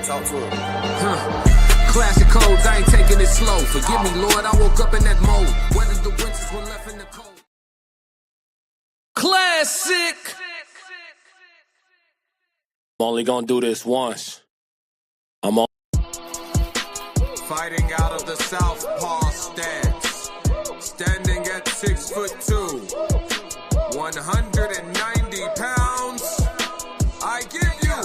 Talk to him. Classic codes, I ain't taking it slow. Forgive me, Lord, I woke up in that mode. Whether the winters were left in the cold. Classic. I'm only gonna do this once. I'm on. Fighting out of the southpaw stance. Standing at 6'2", 190 pounds. I give you,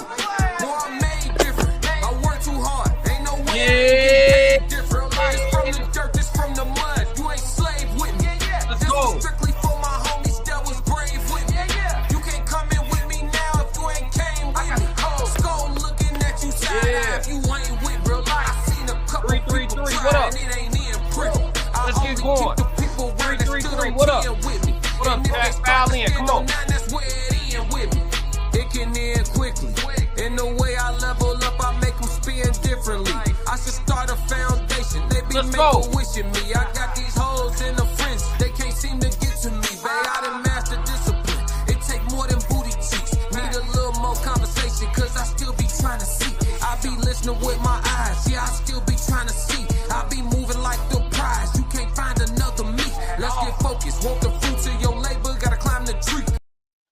boy, I'm made different. I work too hard. Ain't no way I can get different. It's from the dirt, this from the mud. You ain't slave with me. Let's go. Strictly for my homies that was brave with me. You can't come in with me now if you ain't came with me. Skull looking at you side if you ain't with real life. I seen a couple people trying, it ain't in prison. Let's get going. 333, what up? What up, Jack? File in, come on. That's where it end with me. It can end quickly. In the way I level up, I make them spin differently. I should start a foundation. They be making wishing me. I got these hoes in the frenzy. They can't seem to get to me. Babe, I done mastered discipline. It take more than booty cheeks. Need a little more conversation, cause I still be trying to see. I be listening with my eyes. Yeah, I still be trying to see. I be moving like the prize. You can't find another me. Let's get focused. Want the fruits of your labor, gotta climb the tree.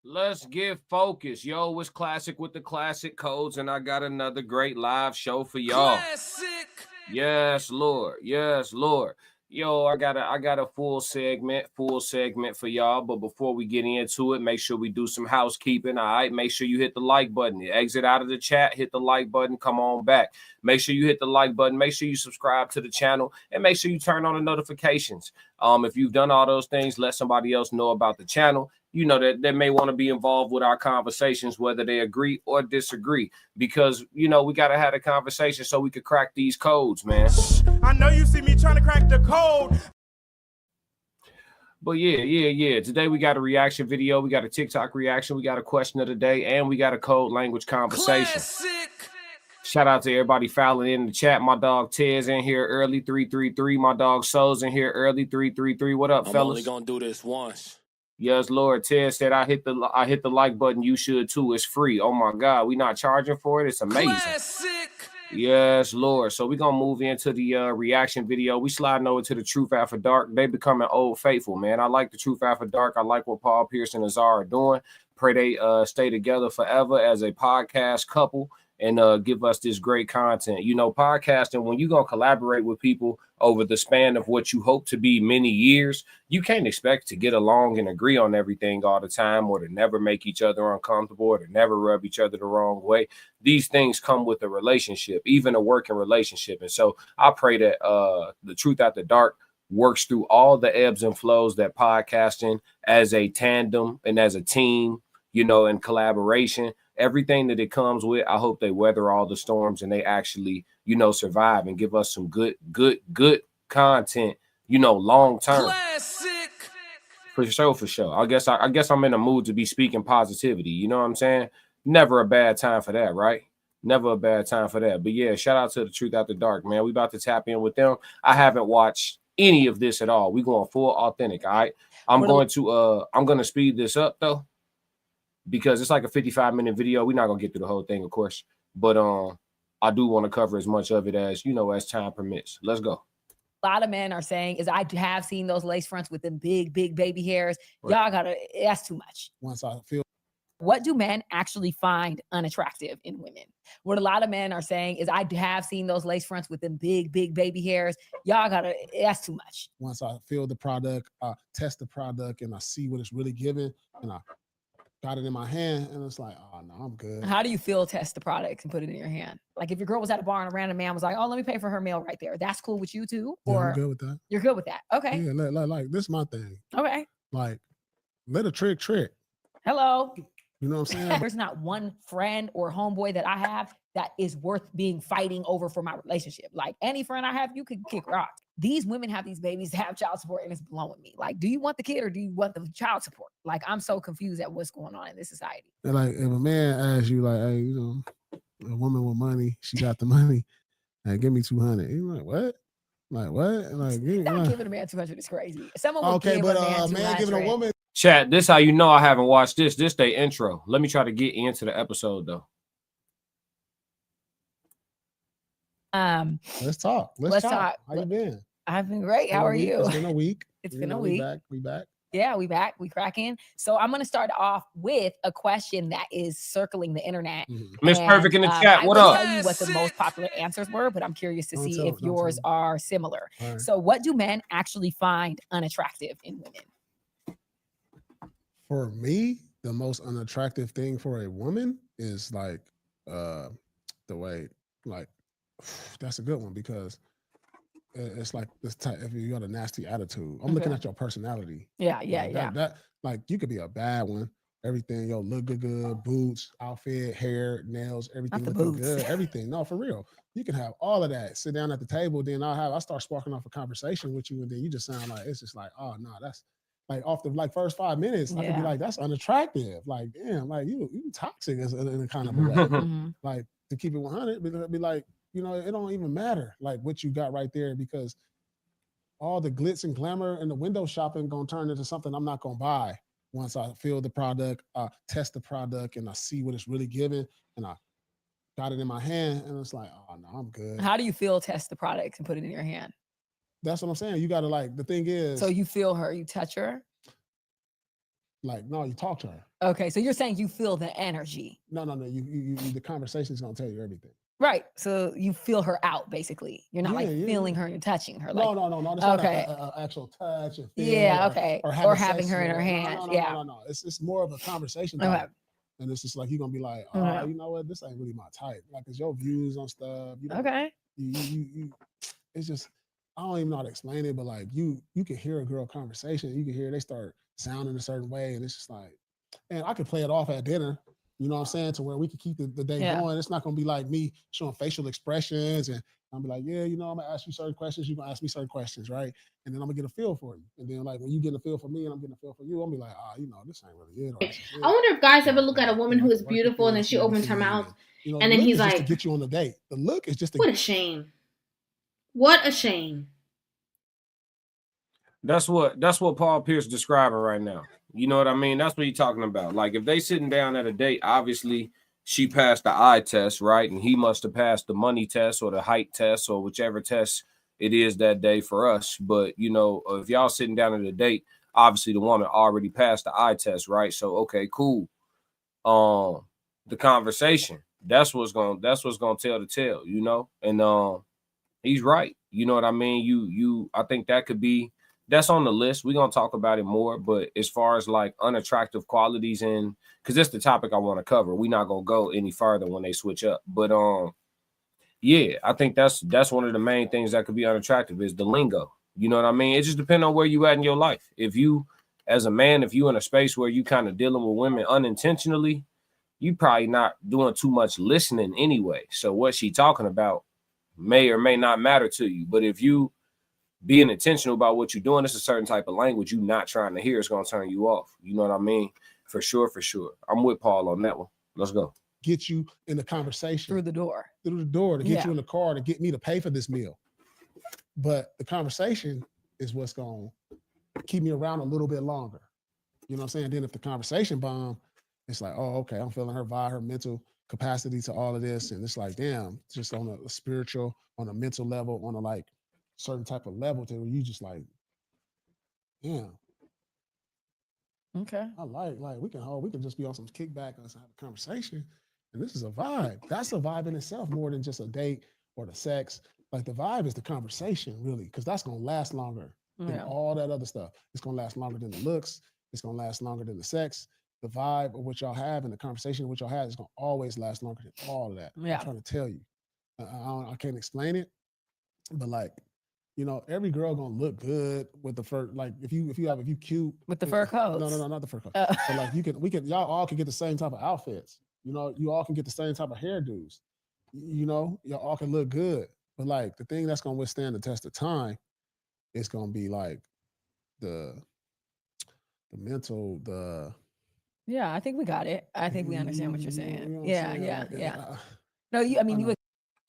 Let's get focused. Yo, it's Classic with the classic codes, and I got another great live show for y'all. Classic. Yes, Lord. Yes, Lord. Yo, I got a full segment for y'all. But before we get into it, make sure we do some housekeeping. All right. Make sure you hit the like button. Exit out of the chat, hit the like button, come on back. Make sure you hit the like button. Make sure you subscribe to the channel and make sure you turn on the notifications. If you've done all those things, let somebody else know about the channel. You know that they may want to be involved with our conversations, whether they agree or disagree, because, you know, we got to have a conversation so we could crack these codes, man. I know you see me trying to crack the code. But yeah. Today we got a reaction video. We got a TikTok reaction. We got a question of the day, and we got a code language conversation. Classic. Shout out to everybody fouling in the chat. My dog Ted's in here early, 333. My dog Soul's in here early, 333. What up, I'm fellas? only gonna do this once. Yes, Lord. Ted said I hit the like button. You should too. It's free. Oh my God, we not charging for it. It's amazing. Classic. Yes, Lord. So we're gonna move into the reaction video. We sliding over to the Truth After Dark. They becoming old faithful, man. I like the Truth After Dark. I like what Paul Pierce and Azar are doing. Pray they stay together forever as a podcast couple and give us this great content. You know, podcasting, when you're gonna collaborate with people over the span of what you hope to be many years, you can't expect to get along and agree on everything all the time, or to never make each other uncomfortable, or to never rub each other the wrong way. These things come with a relationship, even a working relationship. And so I pray that the Truth After Dark works through all the ebbs and flows that podcasting as a tandem and as a team, you know, in collaboration, everything that it comes with. I hope they weather all the storms and they actually, you know, survive and give us some good content, you know, long term. Classic. For sure. I guess I'm in a mood to be speaking positivity. You know what I'm saying? Never a bad time for that, right? Never a bad time for that. But yeah, shout out to the Truth After Dark, man. We about to tap in with them. I haven't watched any of this at all. We going full authentic. All right. I'm going to speed this up though, because it's like a 55-minute video. We're not gonna get through the whole thing, of course, but I do want to cover as much of it as, you know, as time permits. Let's go. A lot of men are saying is I have seen those lace fronts with them big baby hairs. Right. Y'all gotta, that's too much. Once I feel. What do men actually find unattractive in women? What a lot of men are saying is I have seen those lace fronts with them big baby hairs. Y'all gotta, that's too much. Once I feel the product, I test the product and I see what it's really giving, and I got it in my hand, and it's like, oh no, I'm good. How do you feel test the product and put it in your hand? Like if your girl was at a bar and a random man was like, oh, let me pay for her meal right there. That's cool with you too? Or yeah, I'm good with that. You're good with that. Okay. Yeah, like this is my thing. Okay. Like, let a trick. Hello. You know what I'm saying? There's not one friend or homeboy that I have that is worth fighting over for my relationship. Like any friend I have, you could kick rocks. These women have these babies to have child support, and it's blowing me. Like, do you want the kid or do you want the child support? Like, I'm so confused at what's going on in this society. And like, if a man asks you, like, hey, you know, a woman with money, she got the money, and give me 200. You're like, what? Like what? Like, giving a man 200 is crazy. Someone will okay, give but a man giving a woman. Chat, this how you know I haven't watched this. This they intro. Let me try to get into the episode though. Let's talk. Let's talk. How you been? I've been great. How are you? It's been a week. It's been a week. We back. Yeah, we back. We cracking. So I'm going to start off with a question that is circling the internet. Miss Perfect in the chat. What I will up? tell you what the most popular answers were, but I'm curious to see if yours are similar. Right. So what do men actually find unattractive in women? For me, the most unattractive thing for a woman is like the way, like, that's a good one because it's like this type. If you got a nasty attitude, I'm looking at your personality. Yeah. That like you could be a bad one. Everything, look good, boots, outfit, hair, nails, everything looking good. Everything. No, for real. You can have all of that. Sit down at the table, then I start sparking off a conversation with you, and then you just sound like it's just like, oh no, that's like off the first 5 minutes. I could be like, that's unattractive. Like, damn, like you toxic in a kind of a way. Like to keep it 100, it'd be like, it don't even matter like what you got right there because all the glitz and glamour and the window shopping gonna turn into something I'm not gonna buy once I feel the product, test the product, and I see what it's really giving, and I got it in my hand, and it's like, oh no, I'm good. How do you feel? Test the product and put it in your hand. That's what I'm saying. You gotta like. The thing is, so you feel her, you touch her. Like, no, you talk to her. Okay, so you're saying you feel the energy. No. You the conversation is gonna tell you everything. Right. So you feel her out, basically. You're not feeling her and touching her. Like, no. It's not an actual touch. And feel or having her in her hand. No. It's more of a conversation. Okay. And it's just like you're gonna be like, oh, you know what? This ain't really my type. Like, it's your views on stuff. Okay. You. It's just I don't even know how to explain it, but like you can hear a girl conversation. You can hear they start sounding a certain way, and it's just like, and I could play it off at dinner. You know what I'm saying? To where we could keep the day going. It's not going to be like me showing facial expressions and I'll be like, yeah, I'm going to ask you certain questions. You're going to ask me certain questions, right? And then I'm going to get a feel for you. And then like when you get a feel for me and I'm getting a feel for you, I'm going to be like, this ain't really it. I wonder if guys ever look at a woman who is beautiful and then she opens her mouth and then he's like, to get you on the date. The look is just what a shame. What a shame. That's what Paul Pierce describing right now. You know what I mean? That's what he's talking about. Like if they sitting down at a date, obviously she passed the eye test, right? And he must have passed the money test or the height test or whichever test it is that day for us. But, if y'all sitting down at a date, obviously the woman already passed the eye test, right? So, okay, cool. The conversation, that's what's gonna tell the tale, and he's right. You know what I mean? I think that could be. That's on the list. We're going to talk about it more. But as far as like unattractive qualities and because that's the topic I want to cover. We're not going to go any further when they switch up. But I think that's one of the main things that could be unattractive is the lingo. You know what I mean? It just depends on where you at in your life. If you, as a man, if you in a space where you kind of dealing with women unintentionally, you probably not doing too much listening anyway. So what she talking about may or may not matter to you. But if you being intentional about what you're doing, it's a certain type of language you're not trying to hear. It's going to turn you off. You know what I mean? For sure. I'm with Paul on that one. Let's go. Get you in the conversation. Through the door to get you in the car, to get me to pay for this meal. But the conversation is what's going to keep me around a little bit longer. You know what I'm saying? Then if the conversation bomb, it's like, oh, okay, I'm feeling her vibe, her mental capacity to all of this. And it's like, damn, just on a spiritual, on a mental level, on a like, certain type of level to where you just like, damn. Okay. I like we can just be on some kickback and have a conversation. And this is a vibe. That's a vibe in itself more than just a date or the sex. Like the vibe is the conversation really, because that's gonna last longer than all that other stuff. It's gonna last longer than the looks. It's gonna last longer than the sex. The vibe of what y'all have and the conversation of what y'all have is gonna always last longer than all of that. Yeah. I'm trying to tell you. I can't explain it, but like, every girl gonna look good with the fur. Like if you cute with the fur coats. No, not the fur coat. But like y'all all can get the same type of outfits. You all can get the same type of hairdos. Y'all all can look good. But like the thing that's gonna withstand the test of time is gonna be like the mental, Yeah, I think we got it. I think we understand what you're saying. Yeah. No, you would.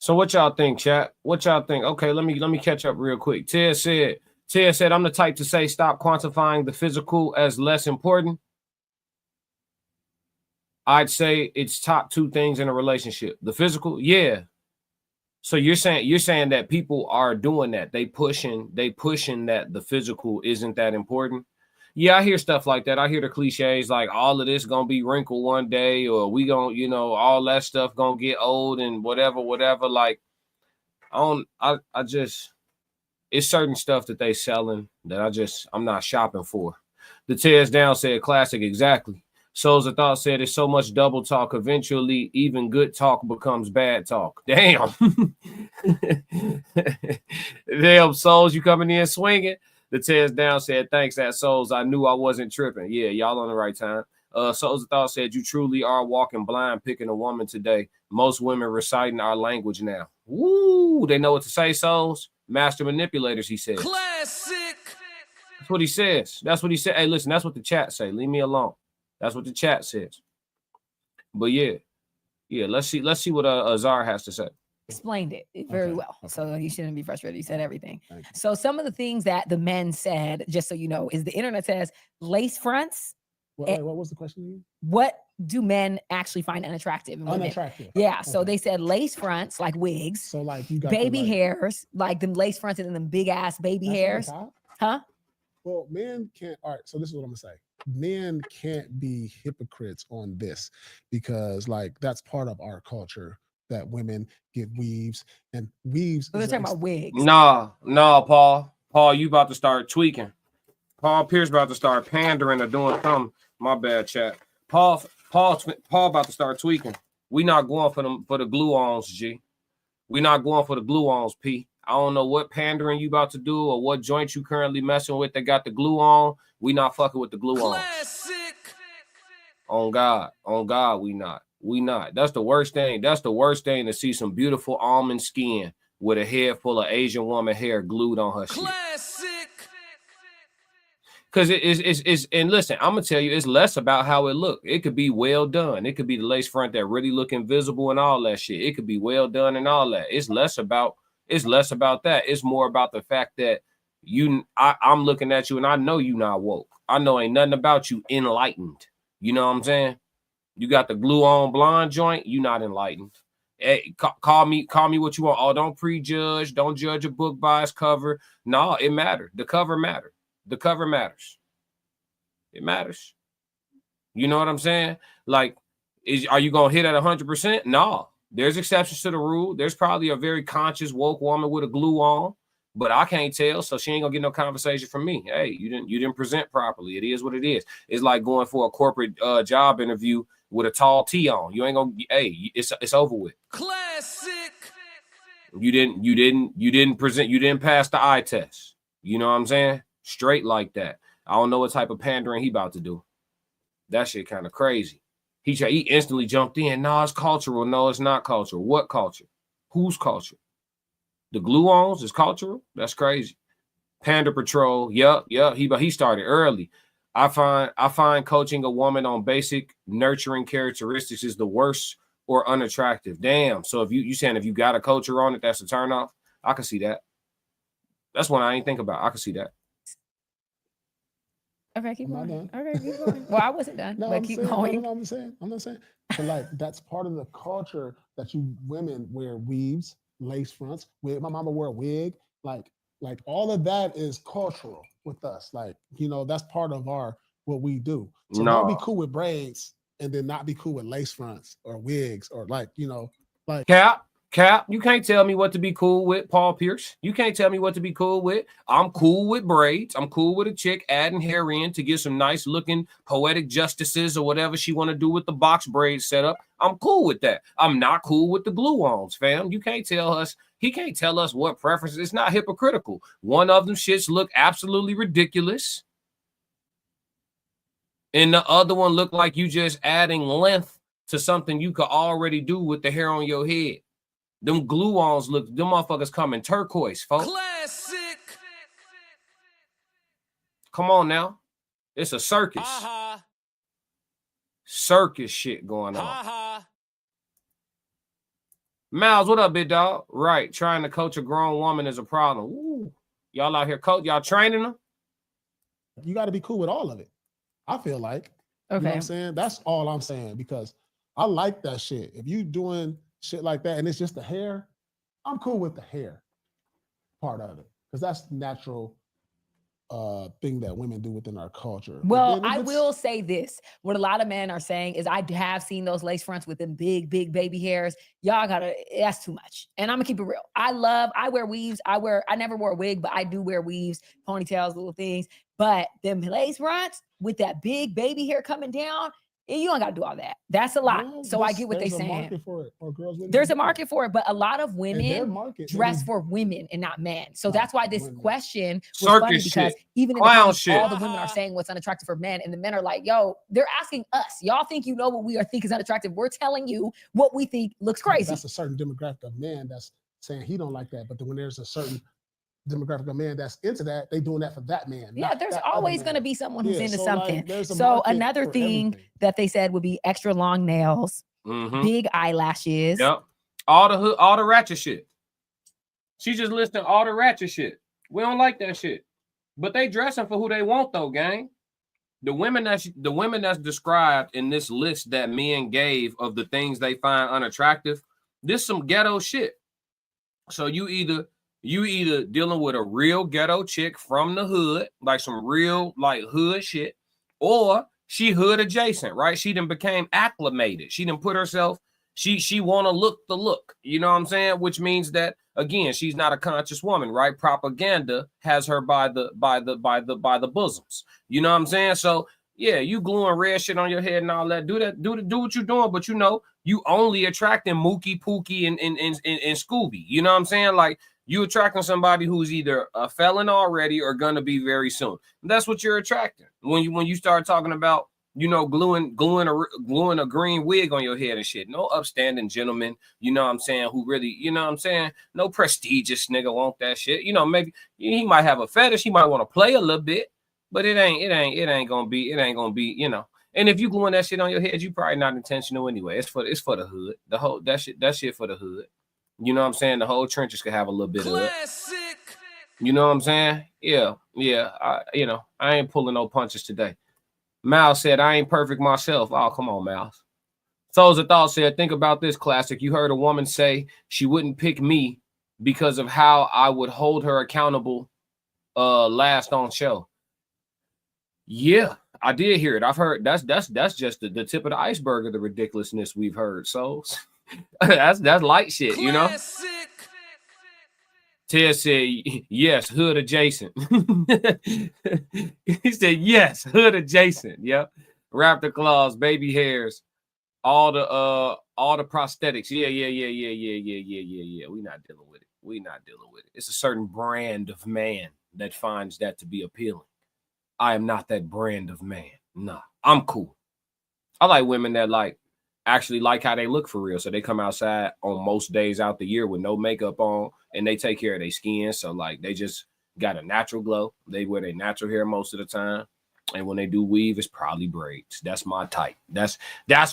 So what y'all think, chat? What y'all think? Okay, let me catch up real quick. Ted said, I'm the type to say stop quantifying the physical as less important. I'd say it's top two things in a relationship. The physical, yeah. So you're saying that people are doing that. They pushing that the physical isn't that important. Yeah, I hear stuff like that. I hear the cliches like all of this gonna be wrinkled one day, or we gonna, all that stuff gonna get old and whatever. Like, I just, it's certain stuff that they selling that I'm not shopping for. The Tears Down said classic, exactly. Souls of Thought said it's so much double talk. Eventually, even good talk becomes bad talk. Damn. Damn, Souls, you coming in swinging? The Tears Down said, thanks, that Souls. I knew I wasn't tripping. Yeah, y'all on the right time. Souls of Thought said, you truly are walking blind picking a woman today. Most women reciting our language now. Woo, they know what to say, Souls. Master manipulators, he says. Classic. That's what he says. That's what he said. Hey, listen, that's what the chat say. Leave me alone. That's what the chat says. But yeah, let's see what Azar has to say. Explained it very well. Okay. So you shouldn't be frustrated. You said everything. So some of the things that the men said, just so you know, is the internet says lace fronts. What was the question? What do men actually find unattractive? Unattractive. Yeah. Okay. So they said lace fronts, like wigs. So like you got baby hairs, like them lace fronts and then them big ass baby hairs. Huh? Well, men can't. All right. So this is what I'm gonna say. Men can't be hypocrites on this because like that's part of our culture that women get weaves and weaves. They're talking about wigs. Nah, Paul. Paul, you about to start tweaking. Paul Pierce about to start pandering or doing something. My bad, chat. Paul about to start tweaking. We not going for the glue-ons, G. We not going for the glue-ons, P. I don't know what pandering you about to do or what joint you currently messing with that got the glue on. We not fucking with the glue on. Classic. On God, we not. That's the worst thing. That's the worst thing to see some beautiful almond skin with a head full of Asian woman hair glued on her shit. Classic. Because it's and listen, I'm gonna tell you, it's less about how it look. It could be well done. It could be the lace front that really look invisible and all that shit. It could be well done and all that. It's less about that. It's more about the fact that I'm looking at you and I know you not woke. I know ain't nothing about you enlightened. You know what I'm saying? You got the glue on blonde joint. You not enlightened. Hey, call me what you want. Oh, don't prejudge. Don't judge a book by its cover. No, it mattered. The cover mattered. The cover matters. It matters. You know what I'm saying? Like, are you gonna hit at 100%? No. There's exceptions to the rule. There's probably a very conscious woke woman with a glue on, but I can't tell, so she ain't gonna get no conversation from me. Hey, you didn't present properly. It is what it is. It's like going for a corporate job interview with a tall tee on. You ain't gonna. Hey, it's over with. Classic. You didn't present. You didn't pass the eye test. You know what I'm saying? Straight like that. I don't know what type of pandering he about to do. That shit kind of crazy. He instantly jumped in. No, it's cultural. No, it's not cultural. What culture? Whose culture? The glue-ons is cultural? That's crazy. Panda Patrol. Yup. He started early. I find coaching a woman on basic nurturing characteristics is the worst or unattractive. Damn. So if you saying if you got a culture on it, that's a turn off. I can see that. That's one I ain't think about. I can see that. Okay, keep going. Okay, keep going. Well, I wasn't done, but keep going. I'm not saying. But like that's part of the culture that you women wear weaves, lace fronts. My mama wore a wig. Like all of that is cultural with us. Like, that's part of what we do. So don't be cool with braids and then not be cool with lace fronts or wigs or like Cap, you can't tell me what to be cool with, Paul Pierce. You can't tell me what to be cool with. I'm cool with braids. I'm cool with a chick adding hair in to get some nice looking poetic justices or whatever she want to do with the box braid setup. I'm cool with that. I'm not cool with the glue-ons, fam. You can't tell us. He can't tell us what preferences. It's not hypocritical. One of them shits look absolutely ridiculous. And the other one look like you just adding length to something you could already do with the hair on your head. Them glue-ons them motherfuckers come in turquoise, folks. Classic. Come on now. It's a circus. Circus shit going on. Miles, what up, big dog? Right. Trying to coach a grown woman is a problem. Ooh. Y'all out here y'all training them? You got to be cool with all of it. I feel like. Okay. You know what I'm saying? That's all I'm saying because I like that shit. If you doing shit like that and it's just the hair, I'm cool with the hair part of it because that's natural thing that women do within our culture. Well, I will say this. What a lot of men are saying is I have seen those lace fronts with them big baby hairs. Y'all that's too much. And I'm gonna keep it real. I wear weaves. I never wore a wig, but I do wear weaves, ponytails, little things. But them lace fronts with that big baby hair coming down, you don't gotta do all that. That's a lot. Well, so I get what they're saying. There's a market for it, or girls. There's a market for it, but a lot of women dress for women and not men. So that's why this question was funny because even in the comments, all the women are saying what's unattractive for men, and the men are like, "Yo, they're asking us. Y'all think you know what we think is unattractive? We're telling you what we think looks crazy." That's a certain demographic of men that's saying he don't like that, but then when there's a certain demographic of man that's into that, they doing that for that man. Yeah, there's always going to be someone who's into something. Like, so another thing that they said would be extra long nails, big eyelashes. Yep. All the ratchet shit. She just listed all the ratchet shit. We don't like that shit. But they dressing for who they want though, gang. The women that's described in this list that men gave of the things they find unattractive, this some ghetto shit. So you either dealing with a real ghetto chick from the hood, like some real like hood shit, or she hood adjacent, right? She done became acclimated. She done put herself, she want to look the look, you know what I'm saying? Which means that again, she's not a conscious woman, right? Propaganda has her by the bosoms. You know what I'm saying? So yeah, you gluing red shit on your head and all that. Do what you're doing, but you know, you only attracting Mookie, Pookie, and Scooby. You know what I'm saying? Like you attracting somebody who's either a felon already or gonna be very soon. That's what you're attracting. When you start talking about, you know, gluing a green wig on your head and shit. No upstanding gentleman, you know what I'm saying, who really, you know what I'm saying, no prestigious nigga want that shit. You know, maybe he might have a fetish, he might want to play a little bit, but it ain't gonna be, you know. And if you gluing that shit on your head, you probably not intentional anyway. It's for the hood. The whole that shit for the hood. You know what I'm saying? The whole trenches could have a little bit of it. You know what I'm saying? Yeah. I ain't pulling no punches today. Mal said, I ain't perfect myself. Oh, come on, Mal. Souls of Thought said, think about this, classic. You heard a woman say she wouldn't pick me because of how I would hold her accountable last on show. Yeah, I did hear it. I've heard that's just the tip of the iceberg of the ridiculousness we've heard. So that's light shit, you know. Ted said, yes, hood adjacent. He said, yes, hood adjacent. Yep. Raptor claws, baby hairs, all the prosthetics. Yeah. We not dealing with it. It's a certain brand of man that finds that to be appealing. I am not that brand of man. Nah, I'm cool. I like women that actually like how they look for real. So they come outside on most days out the year with no makeup on and they take care of their skin. So like they just got a natural glow. They wear their natural hair most of the time. And when they do weave, it's probably braids. That's my type. That's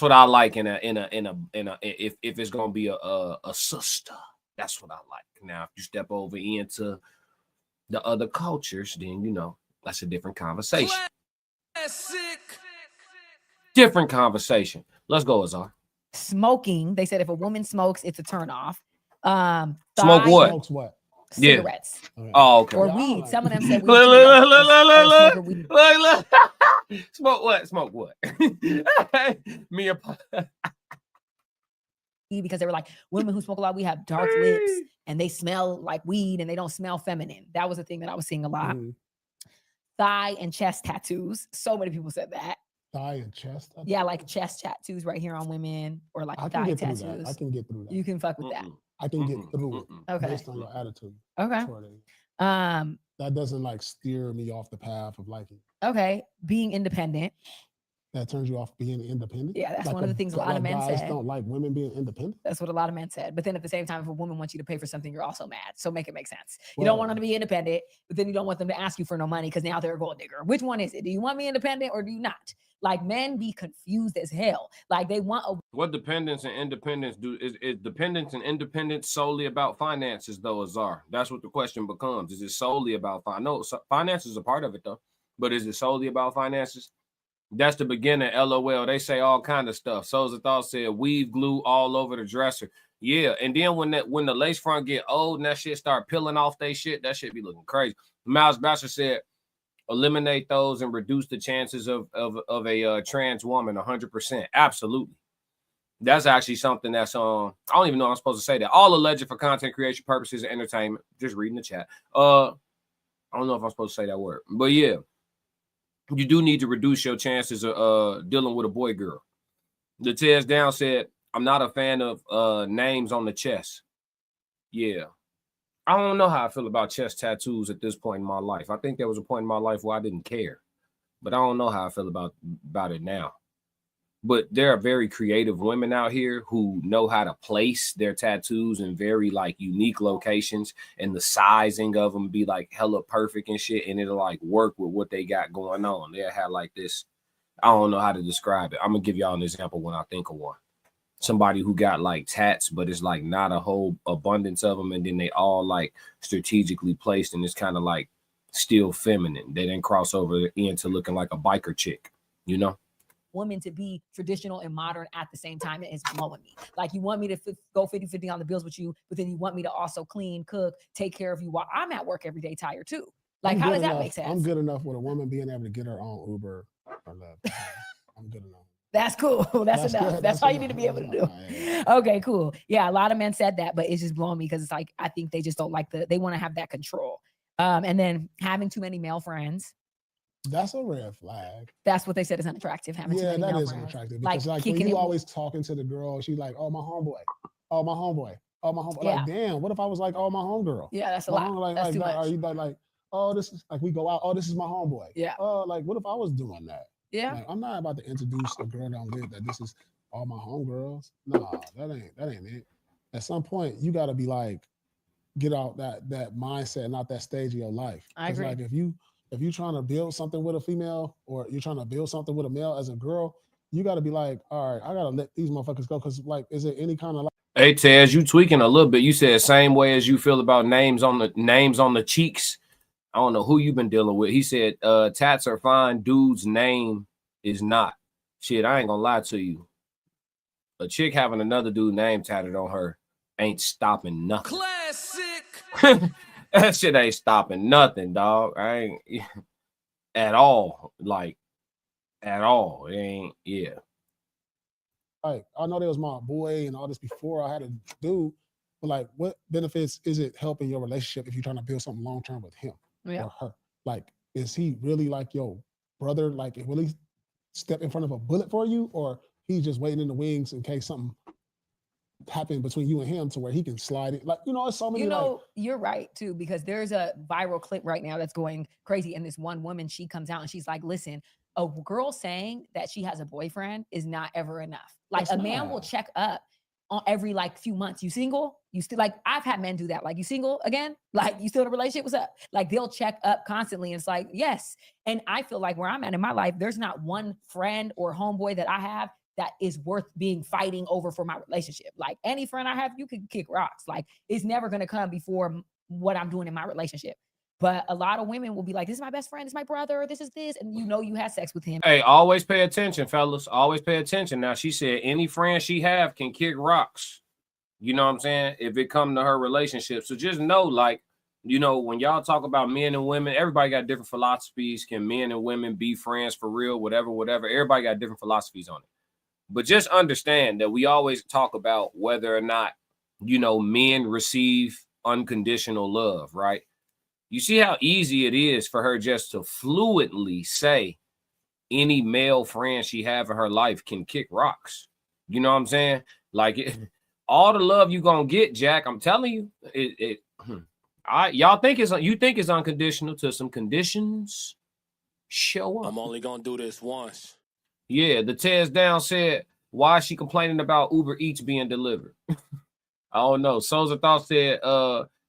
what I like if it's gonna be a sister. That's what I like. Now, if you step over into the other cultures, then you know that's a different conversation. Different conversation. Let's go, Azar. Smoking. They said if a woman smokes, it's a turnoff. Smoke what? Smokes what? Cigarettes. Yeah. Oh, okay. Or weed. Some of them said weed. Look. Smoke what? Smoke what? Me a because they were like, women who smoke a lot, we have dark lips and they smell like weed and they don't smell feminine. That was a thing that I was seeing a lot. Thigh and chest tattoos. So many people said that. Thigh and chest tattoos? Yeah, like chest tattoos right here on women or like thigh tattoos. I can get through that. You can fuck with that. I can get through it. Okay. Based on your attitude. Okay. That doesn't like steer me off the path of liking. Okay. Being independent. That turns you off being independent? Yeah, that's like one of the things a lot of men guys said. Don't like women being independent? That's what a lot of men said. But then at the same time, if a woman wants you to pay for something, you're also mad. So make it make sense. You don't want them to be independent, but then you don't want them to ask you for no money because now they're a gold digger. Which one is it? Do you want me independent or do you not? Like men be confused as hell. Like they want a what dependence and independence do is dependence and independence solely about finances though, Azar? That's what the question becomes. Is it solely about no, finances is a part of it though, but is it solely about finances? That's the beginning. LOL. They say all kind of stuff. Souls of Thought said weave glue all over the dresser. Yeah, and then when the lace front get old and that shit start peeling off they shit, that shit be looking crazy. Miles Bachelor said, eliminate those and reduce the chances of a trans woman 100%. Absolutely. That's actually something that's I don't even know I'm supposed to say that. All alleged for content creation purposes and entertainment. Just reading the chat. I don't know if I'm supposed to say that word, but yeah, you do need to reduce your chances of dealing with a boy girl. The Tez Down said, I'm not a fan of names on the chest. Yeah. I don't know how I feel about chest tattoos at this point in my life. I think there was a point in my life where I didn't care, but I don't know how I feel about it now. But there are very creative women out here who know how to place their tattoos in very like unique locations, and the sizing of them be like hella perfect and shit, and it'll like work with what they got going on. They'll have like this, I don't know how to describe it. I'm gonna give y'all an example when I think of one. Somebody who got like tats, but it's like not a whole abundance of them, and then they all like strategically placed, and it's kind of like still feminine. They didn't cross over into looking like a biker chick, you know? Women to be traditional and modern at the same time, it's blowing me. Like, you want me to go 50-50 on the bills with you, but then you want me to also clean, cook, take care of you while I'm at work every day tired too. Like, how does that make sense? I'm good enough with a woman being able to get her own Uber or Lyft. I'm good enough. That's cool. That's enough. Good. That's all you need to be able to do. Yeah. Okay, cool. Yeah, a lot of men said that, but it's just blowing me because it's like, I think they just don't like they want to have that control. And then having too many male friends. That's a red flag. That's what they said is unattractive. Having too many male friends. Unattractive. Because like when you always talking to the girl, she's like, oh, my homeboy. Oh, my homeboy. Oh, my homeboy. Yeah. Like, damn, what if I was like, oh, my homegirl? Yeah, that's a lot. That's too much. Are you like, oh, this is like, we go out, oh, this is my homeboy. Yeah. Oh, like, what if I was doing that? Yeah. Like, I'm not about to introduce a girl that I'm with that this is all my homegirls. No, that ain't it. At some point, you got to be like, get out that mindset, not that stage of your life. I agree. Like, if you're trying to build something with a female, or you're trying to build something with a male as a girl, you got to be like, all right, I got to let these motherfuckers go. Because, like, is it any kind of like... Hey, Tez, you tweaking a little bit. You said same way as you feel about names on the cheeks. I don't know who you've been dealing with. He said, tats are fine. Dude's name is not. Shit, I ain't gonna lie to you. A chick having another dude name tatted on her ain't stopping nothing. Classic. That shit ain't stopping nothing, dog. I ain't at all. Like, at all. It ain't, yeah. Like, I know there was my boy and all this before I had a dude, but like, what benefits is it helping your relationship if you're trying to build something long term with him or her? Like, is he really like your brother? Like, will he step in front of a bullet for you, or he's just waiting in the wings in case something happen between you and him to where he can slide it? Like, it's so many. You're right too, because there's a viral clip right now that's going crazy, and this one woman, she comes out and she's like, listen, a girl saying that she has a boyfriend is not ever enough. Like, a man will check up on every like few months. You single? You still, like, I've had men do that. Like, you single again? Like, you still in a relationship? What's up? Like, they'll check up constantly. And it's like, yes. And I feel like where I'm at in my life, there's not one friend or homeboy that I have that is worth being fighting over for my relationship. Like, any friend I have, you can kick rocks. Like, it's never going to come before what I'm doing in my relationship. But a lot of women will be like, this is my best friend, this is my brother, this is this. And you had sex with him. Hey, always pay attention, fellas. Always pay attention. Now, she said any friend she have can kick rocks. You know what I'm saying? If it come to her relationship. So just know, like, when y'all talk about men and women, everybody got different philosophies. Can men and women be friends for real? Whatever. Everybody got different philosophies on it. But just understand that we always talk about whether or not, men receive unconditional love, right? You see how easy it is for her just to fluidly say any male friend she have in her life can kick rocks. You know what I'm saying? Like, all the love you gonna get, Jack, I'm telling you, y'all think it's unconditional till some conditions show up. I'm only gonna do this once. Yeah, the Tez Down said, why is she complaining about Uber Eats being delivered? I don't know. Souls of Thought said,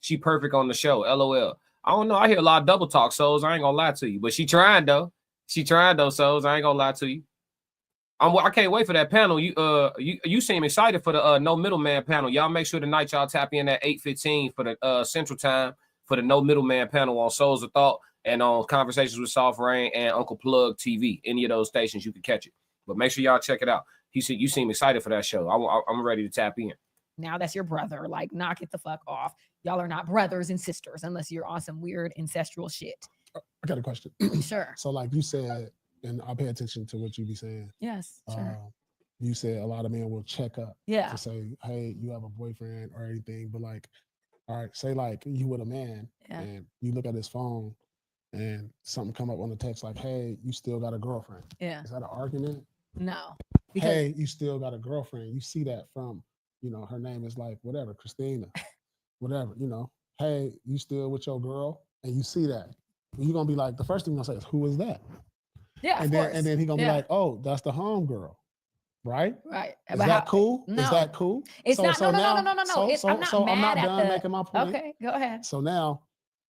she perfect on the show. LOL. I don't know. I hear a lot of double talk, Souls. I ain't gonna lie to you. But she trying though. Souls. I ain't gonna lie to you. I can't wait for that panel. You seem excited for the no middleman panel. Y'all make sure tonight y'all tap in at 8:15 for the Central Time for the no middleman panel on Souls of Thought and on Conversations with Soft Rain and Uncle Plug TV. Any of those stations you can catch it. But make sure y'all check it out. He said you seem excited for that show. I'm ready to tap in. now that's your brother. Like, knock it the fuck off. Y'all are not brothers and sisters unless you're on some weird ancestral shit. I got a question. Sure. So like you said, and I'll pay attention to what you be saying. Yes, sure. You said a lot of men will check up Yeah. to say, hey, you have a boyfriend or anything. But like, all right, say like you with a man and you look at his phone and something come up on the text like, hey, you still got a girlfriend. Yeah. Is that an argument? No. Because hey, you still got a girlfriend. You see that from, you know, her name is like whatever, Christina, whatever, you know. Hey, you still with your girl? And you see that. You're gonna be like, the first thing you're gonna say is, who is that? Yeah, and then he's gonna be like, oh, that's the home girl. Right? Right. Is that cool? No. Is that cool? It's not. No. I'm not I'm not mad done making my point. Okay, go ahead. So now,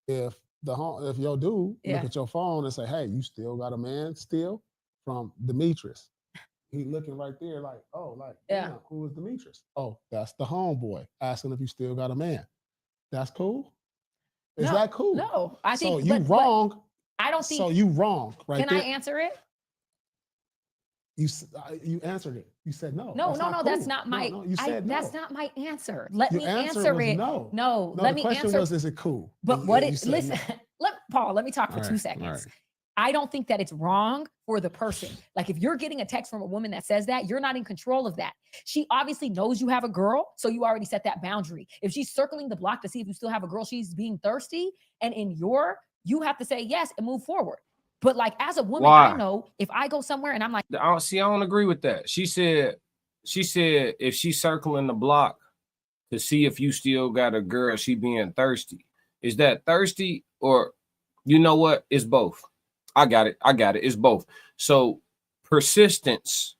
if your dude Yeah. look at your phone and say, hey, you still got a man still from Demetrius. He looking right there like, oh, like, yeah, who is Demetrius? Oh, that's the homeboy asking if you still got a man. That's cool? Is that cool? No, I think so. You wrong. I don't think so. You wrong, right? Can I answer it? You answered it. You said no. No, cool. that's not my. You said no. That's not my answer. Let Your me answer it. No. No. Let me answer. The question was, is it cool? But what it? Listen, Paul. Let me talk for 2 seconds. Right. I don't think that it's wrong for the person. Like if you're getting a text from a woman that says that, you're not in control of that. She obviously knows you have a girl, so you already set that boundary. If she's circling the block to see if you still have a girl, she's being thirsty, and you have to say yes and move forward. But like as a woman, I know if I go somewhere and I'm like, I don't agree with that. She said if she's circling the block to see if you still got a girl, she being thirsty. Is that thirsty or you know what? It's both. I got it. It's both. So persistence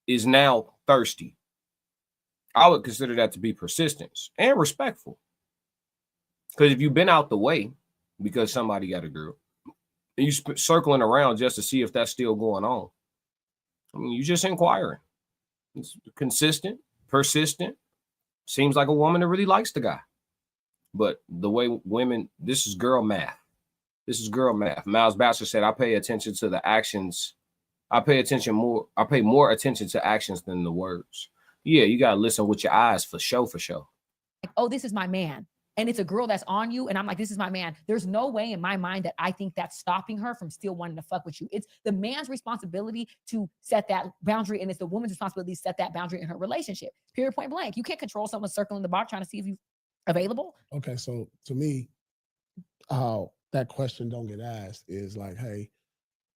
is now thirsty. I would consider that to be persistence and respectful. Because if you've been out the way because somebody got a girl, and you circling around just to see if that's still going on, I mean, you just inquiring. It's consistent, persistent. Seems like a woman that really likes the guy. But the way women, this is girl math. Miles Bachelor said, I pay attention to the actions. I pay more attention to actions than the words. Yeah, you got to listen with your eyes for sure. Like, oh, this is my man. And it's a girl that's on you. And I'm like, this is my man. There's no way in my mind that I think that's stopping her from still wanting to fuck with you. It's the man's responsibility to set that boundary. And it's the woman's responsibility to set that boundary in her relationship. Period, point blank. You can't control someone circling the block trying to see if you're available. Okay, so to me, how that question don't get asked is like, hey,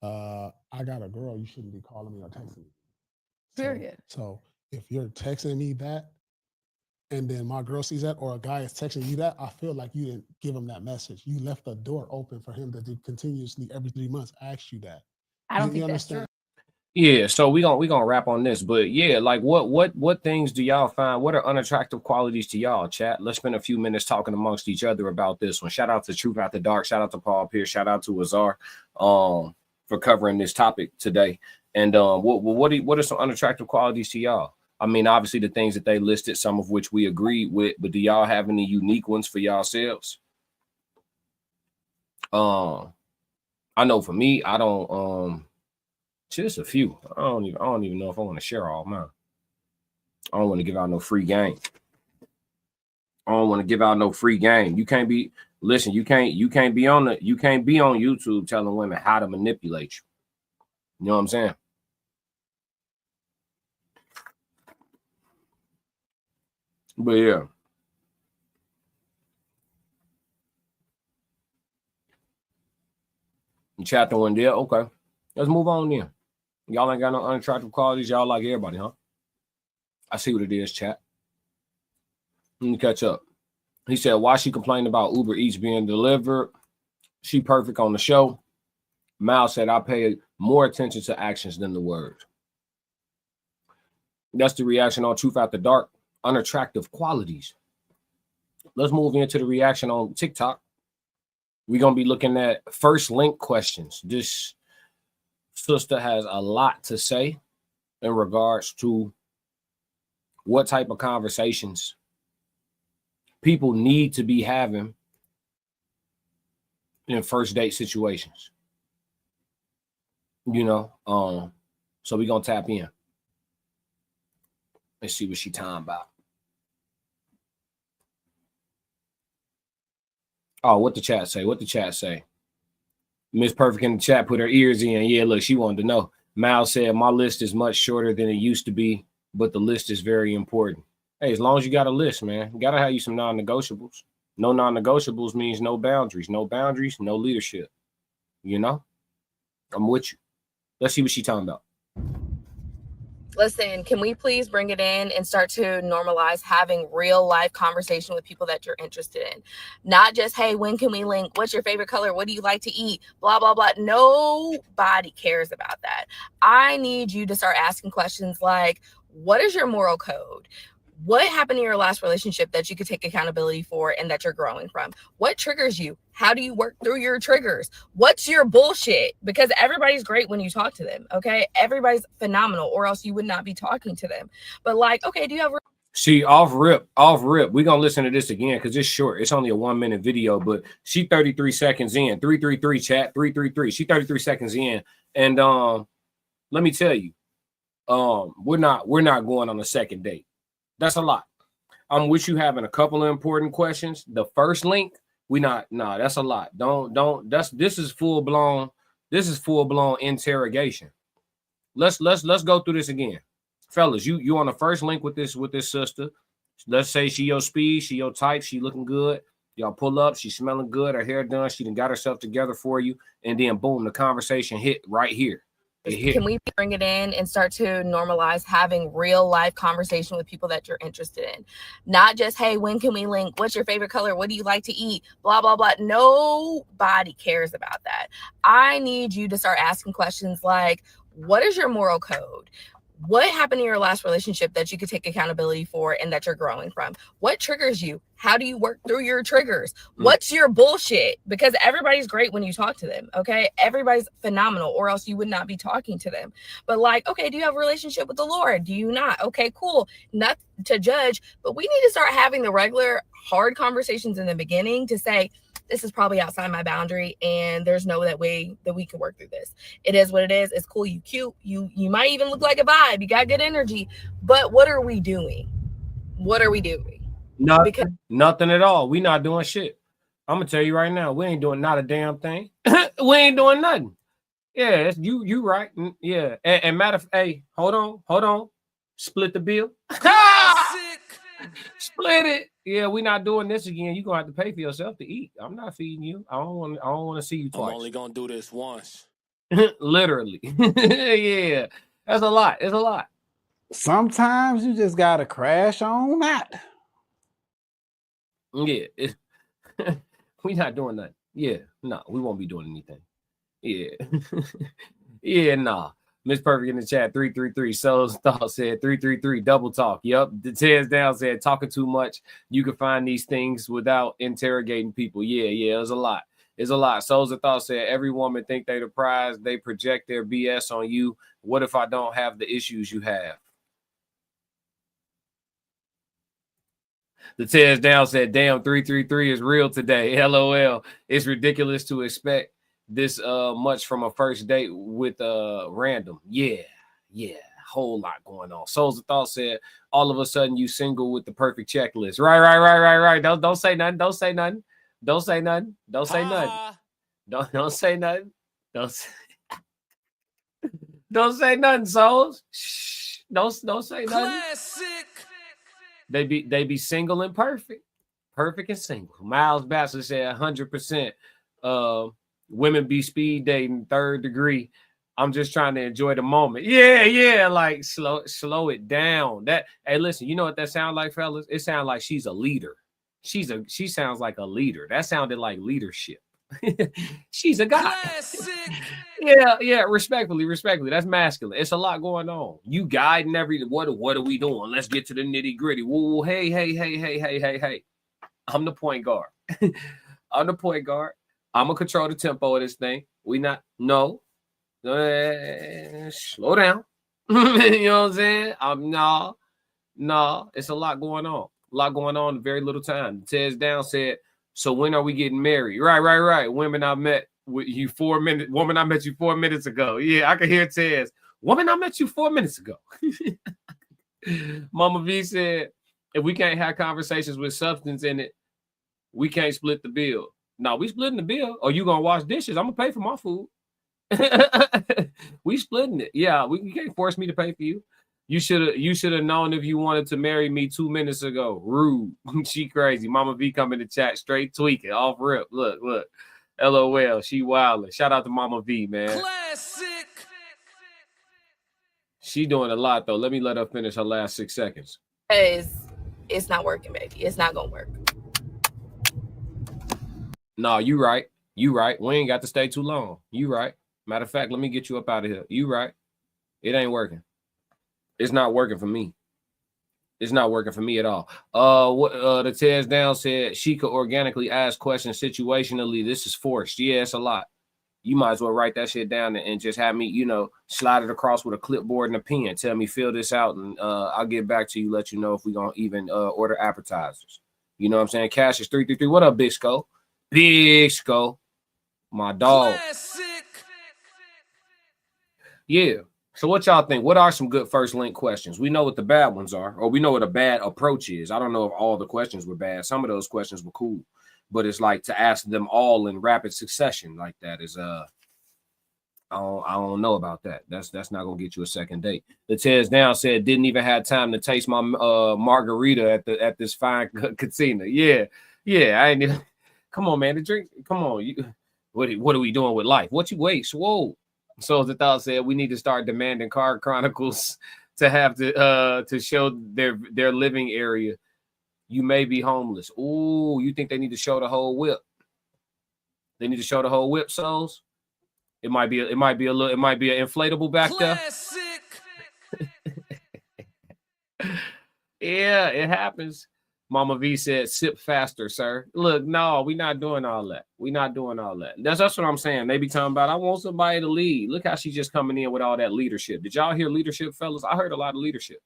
I got a girl, you shouldn't be calling me or texting me. Period. So if you're texting me that, and then my girl sees that, or a guy is texting you that, I feel like you didn't give him that message. You left the door open for him to continuously every 3 months ask you that. I don't think that's true. Yeah, so we gonna wrap on this, but yeah, like what things do y'all find? What are unattractive qualities to y'all, chat? Let's spend a few minutes talking amongst each other about this one. Shout out to Truth After Dark. Shout out to Paul Pierce. Shout out to Azar for covering this topic today. And what are some unattractive qualities to y'all? I mean, obviously the things that they listed, some of which we agreed with, but do y'all have any unique ones for yourselves? I know for me, I don't just a few. I don't even know if I want to share all mine. I don't want to give out no free game. You can't be you can't be on YouTube telling women how to manipulate you. You know what I'm saying? But yeah. Chapter 1 there. Okay. Let's move on then. Y'all ain't got no unattractive qualities. Y'all like everybody, huh? I see what it is, chat. Let me catch up. He said, why she complained about Uber Eats being delivered? She perfect on the show. Miles said, I pay more attention to actions than the words. That's the reaction on Truth After Dark. Unattractive qualities. Let's move into the reaction on TikTok. We're going to be looking at first link questions. This sister has a lot to say in regards to what type of conversations people need to be having in first date situations. You know, so we're going to tap in. Let's see what she talking about. Oh, what the chat say? What the chat say? Miss Perfect in the chat put her ears in. Yeah, look, she wanted to know. Mal said, my list is much shorter than it used to be, but the list is very important. Hey, as long as you got a list, man, you got to have you some non-negotiables. No non-negotiables means no boundaries. No boundaries, no leadership. You know? I'm with you. Let's see what she's talking about. Listen, can we please bring it in and start to normalize having real life conversation with people that you're interested in? Not just, hey, when can we link? What's your favorite color? What do you like to eat? Blah, blah, blah. Nobody cares about that. I need you to start asking questions like, what is your moral code? What happened in your last relationship that you could take accountability for and that you're growing from? What triggers you? How do you work through your triggers? What's your bullshit? Because everybody's great when you talk to them, okay? Everybody's phenomenal, or else you would not be talking to them. But like, okay, do you have... See, off rip. We're going to listen to this again because it's short. It's only a 1 minute video, but she 33 seconds in. 333 chat, 333. She 33 seconds in. And let me tell you, we're not going on a second date. That's a lot. I'm with you having a couple of important questions. The first link, that's a lot. This is full blown interrogation. Let's go through this again. Fellas, you on the first link with this sister. Let's say she your speed, she your type, she looking good. Y'all pull up, she smelling good, her hair done, she done got herself together for you, and then boom, the conversation hit right here. Can we bring it in and start to normalize having real life conversation with people that you're interested in? Not just, hey, when can we link? What's your favorite color? What do you like to eat? Blah, blah, blah. Nobody cares about that. I need you to start asking questions like, what is your moral code? What happened in your last relationship that you could take accountability for and that you're growing from? What triggers you? How do you work through your triggers? What's your bullshit? Because everybody's great when you talk to them, okay? Everybody's phenomenal, or else you would not be talking to them. But like, okay, do you have a relationship with the Lord? Do you not? Okay, cool. Not to judge, but we need to start having the regular hard conversations in the beginning to say, this is probably outside my boundary and there's no that way that we can work through this. It is what it is. It's cool. You cute. You might even look like a vibe. You got good energy. But what are we doing? What are we doing? Nothing at all. We not doing shit. I'm gonna tell you right now, we ain't doing not a damn thing. We ain't doing nothing. Yeah, you right. Yeah. And matter of hey, hold on. Split the bill. Split it. Yeah, we're not doing this again. You're gonna have to pay for yourself to eat. I'm not feeding you. I don't want to see you twice. I'm only gonna do this once. Literally. Yeah. That's a lot. It's a lot. Sometimes you just gotta crash on that. Yeah. We're not doing that. Yeah, no, we won't be doing anything. Yeah. Yeah, nah. Miss Perfect in the chat, 333. Soul's Thought said 333 double talk. Yep. The Tears Down said talking too much. You can find these things without interrogating people. Yeah, it was a lot. It's a lot. Souls of Thought said every woman think they the prize. They project their BS on you. What if I don't have the issues you have? The Tears Down said, damn, 333 is real today. LOL. It's ridiculous to expect this much from a first date with random. Yeah, whole lot going on. Souls of Thought said, all of a sudden you single with the perfect checklist. Right. Don't say nothing. Don't say nothing. Don't say nothing. Don't say nothing. Don't say nothing. Don't say nothing, Souls. Shh. Don't say nothing. Classic. They be single and perfect. Perfect and single. Miles Bassler said 100%. Women be speed dating 3rd degree. I'm just trying to enjoy the moment. Yeah. Like slow it down. Hey, listen, you know what that sounds like, fellas? It sounds like she's a leader. She sounds like a leader. That sounded like leadership. She's a guy. Yeah. Respectfully. That's masculine. It's a lot going on. You guiding everything. What are we doing? Let's get to the nitty gritty. Whoa, hey. I'm the point guard. I'm gonna control the tempo of this thing. No. Slow down. You know what I'm saying? No. It's a lot going on. In very little time. Tez Down said, so when are we getting married? Right. Women I met with you 4 minutes. Woman I met you 4 minutes ago. Yeah, I can hear Tez. Woman I met you 4 minutes ago. Mama V said, if we can't have conversations with substance in it, we can't split the bill. No, we splitting the bill. Or you gonna wash dishes? I'm gonna pay for my food. We splitting it. Yeah, you can't force me to pay for you. You should have known if you wanted to marry me 2 minutes ago. Rude. She crazy. Mama V come in the chat straight tweaking off rip. Look. LOL. She wildin'. Shout out to Mama V, man. Classic. She doing a lot though. Let me let her finish her last 6 seconds. It's not working, baby. It's not gonna work. No, you right. You right. We ain't got to stay too long. You right. Matter of fact, let me get you up out of here. You right. It ain't working. It's not working for me. It's not working for me at all. The Tears Down said she could organically ask questions situationally. This is forced. Yeah, it's a lot. You might as well write that shit down and just have me, slide it across with a clipboard and a pen. Tell me, fill this out, and I'll get back to you, let you know if we're going to even order appetizers. You know what I'm saying? Cash is 333. What up, Big Skull? Big Skull. My dog. Classic. Yeah. So what y'all think? What are some good first link questions? We know what the bad ones are, or we know what a bad approach is. I don't know if all the questions were bad. Some of those questions were cool, but it's like to ask them all in rapid succession like that is I don't know about that. That's not gonna get you a second date. The Tears Down said didn't even have time to taste my margarita at this fine casino. Yeah, I ain't even, come on, man. The drink, come on. What are we doing with life? What you wait? Whoa. So the thought said we need to start demanding Car Chronicles to have to show their living area. You may be homeless. Ooh, you think they need to show the whole whip? They need to show the whole whip, souls. It might be an inflatable back Classic. there. Yeah, it happens. Mama V said, sip faster, sir. Look, no, we're not doing all that. We're not doing all that. That's what I'm saying. They be talking about, I want somebody to lead. Look how she's just coming in with all that leadership. Did y'all hear leadership, fellas? I heard a lot of leadership.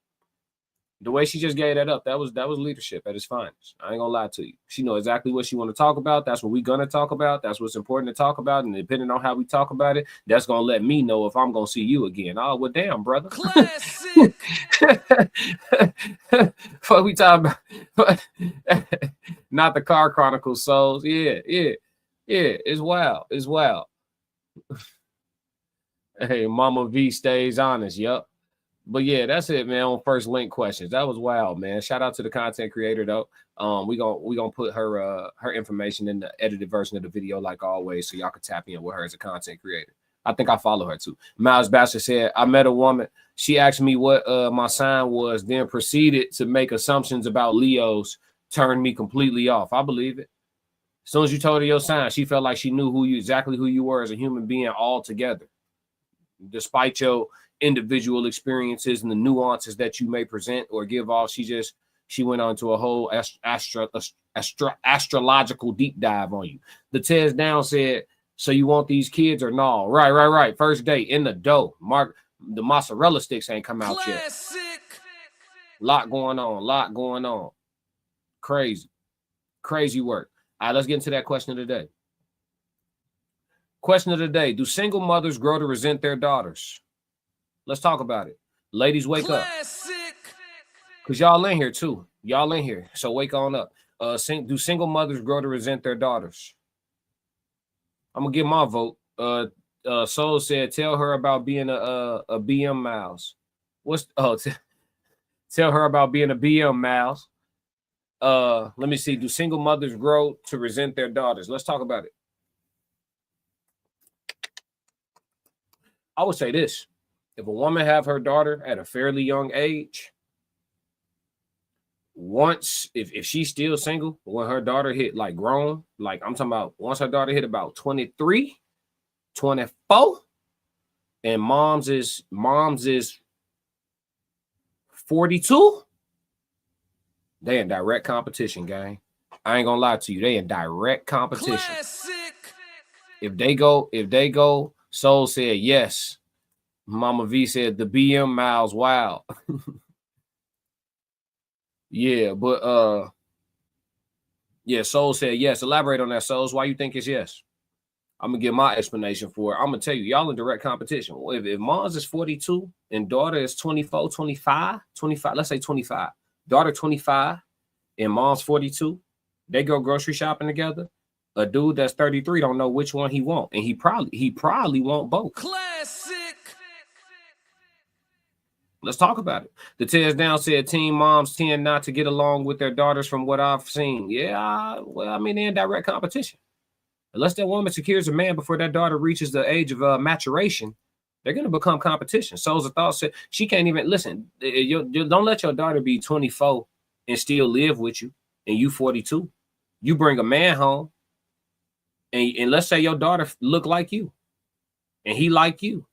The way she just gave that up, that was leadership at its finest. I ain't gonna lie to you. She know exactly what she want to talk about. That's what we gonna talk about. That's what's important to talk about. And depending on how we talk about it, that's gonna let me know if I'm gonna see you again. Oh, well, damn, brother. Classic. What we talking about? Not the Car Chronicles, souls. Yeah. It's wild. It's wild. Hey, Mama V stays honest. Yup. But yeah, that's it, man. On first link questions, that was wild, man. Shout out to the content creator, though. We gonna put her information in the edited version of the video, like always, so y'all can tap in with her as a content creator. I think I follow her too. Miles Bastard said, I met a woman. She asked me what my sign was, then proceeded to make assumptions about Leos, turned me completely off. I believe it. As soon as you told her your sign, she felt like she knew exactly who you were as a human being altogether, despite your individual experiences and the nuances that you may present or give off. She went on to a whole astrological deep dive on you. The Tears Down said, so you want these kids or no? Right. First date in the dough. Mark, the mozzarella sticks ain't come out Classic. yet. Lot going on. Crazy work. All right, let's get into that question of the day. Question of the day. Do single mothers grow to resent their daughters? Let's talk about it. Ladies, wake Classic. up. Because y'all in here too. Y'all in here. So wake on up. Do single mothers grow to resent their daughters? I'm going to give my vote. Soul said, tell her about being a BM Miles. Tell her about being a BM Miles. Let me see. Do single mothers grow to resent their daughters? Let's talk about it. I would say this. If a woman have her daughter at a fairly young age, if she's still single, when her daughter hit like grown, like I'm talking about once her daughter hit about 23, 24, and mom's is 42, they in direct competition, gang. I ain't gonna lie to you. They in direct competition. Classic. If they go, Soul said yes. Mama V said the BM Miles wild. Yeah, but Soul said yes. Elaborate on that, Souls. Why you think it's yes? I'm gonna give my explanation for it. I'm gonna tell you, y'all in direct competition. If mom's is 42 and daughter is 24, 25, let's say 25, daughter 25 and mom's 42, they go grocery shopping together. A dude that's 33 don't know which one he want, and he probably want both. Classic. Let's talk about it. The Tears Down said teen moms tend not to get along with their daughters from what I've seen. Yeah, well, I mean, they're in direct competition. Unless that woman secures a man before that daughter reaches the age of maturation, they're going to become competition. Souls of Thought said she can't even listen. Don't let your daughter be 24 and still live with you, and you 42. You bring a man home, and let's say your daughter look like you, and he like you.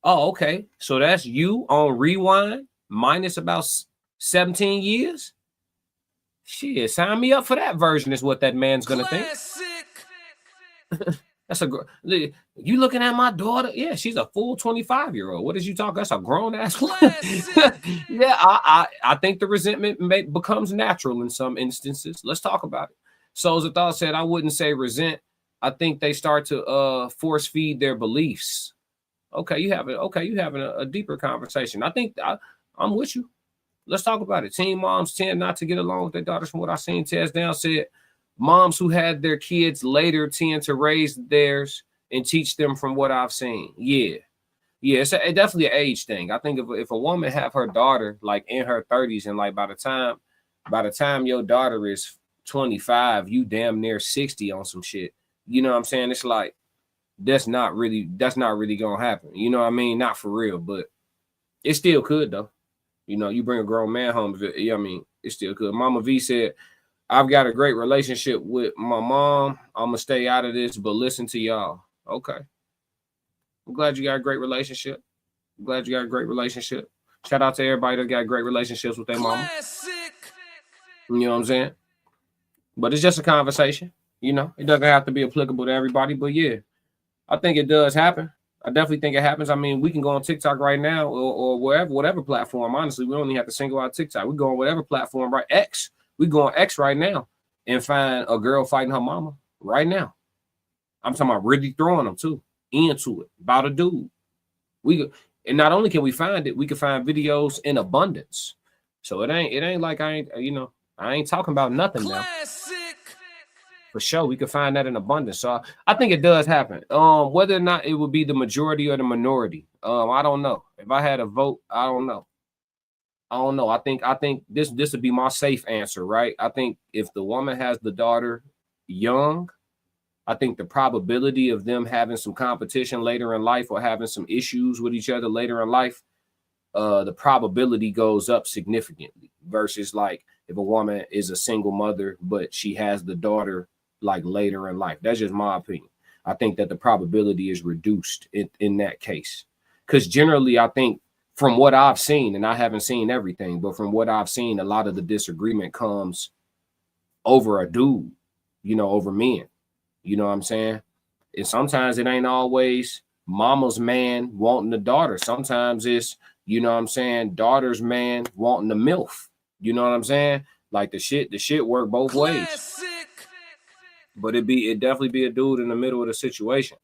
Oh, okay. So that's you on rewind minus about 17 years. Shit, sign me up for that version is what that man's going to think. That's you looking at my daughter? Yeah, she's a full 25-year-old. What is you talking? That's a grown ass. Yeah, I think the resentment becomes natural in some instances. Let's talk about it. Souls of Thought said I wouldn't say resent. I think they start to force feed their beliefs. Okay, you having a deeper conversation. I think I'm with you. Let's talk about it. Teen moms tend not to get along with their daughters. From what I've seen, Tez Down said moms who had their kids later tend to raise theirs and teach them. From what I've seen, yeah, it's definitely an age thing. I think if a woman have her daughter like in her 30s and like by the time your daughter is 25, you damn near 60 on some shit. You know what I'm saying? It's like that's not really gonna happen. You know what I mean? Not for real, but it still could though. You know, you bring a grown man home. I mean, it still could. Mama V said, I've got a great relationship with my mom. I'm gonna stay out of this, but listen to y'all. Okay. I'm glad you got a great relationship. Shout out to everybody that got great relationships with their mama. You know what I'm saying? But it's just a conversation. You know, it doesn't have to be applicable to everybody, but yeah. I think it does happen. I definitely think it happens. I mean, we can go on TikTok right now or whatever platform. Honestly, we don't even have to single out TikTok. We go on whatever platform, right? X. We go on X right now and find a girl fighting her mama right now. I'm talking about really throwing them too into it about a dude. And not only can we find it, we can find videos in abundance. So it ain't like I ain't talking about nothing now. For sure, we can find that in abundance. So I think it does happen. Whether or not it would be the majority or the minority, I don't know. If I had a vote, I don't know. I think this would be my safe answer, right? I think if the woman has the daughter young, I think the probability of them having some competition later in life or having some issues with each other later in life, the probability goes up significantly versus like if a woman is a single mother, but she has the daughter like later in life. That's just my opinion. I think that the probability is reduced in that case. Because generally, I think from what I've seen, and I haven't seen everything, but from what I've seen, a lot of the disagreement comes over a dude, over men. You know what I'm saying? And sometimes it ain't always mama's man wanting the daughter. Sometimes it's, daughter's man wanting the MILF. You know what I'm saying? Like the shit work both ways. But it definitely be a dude in the middle of the situation.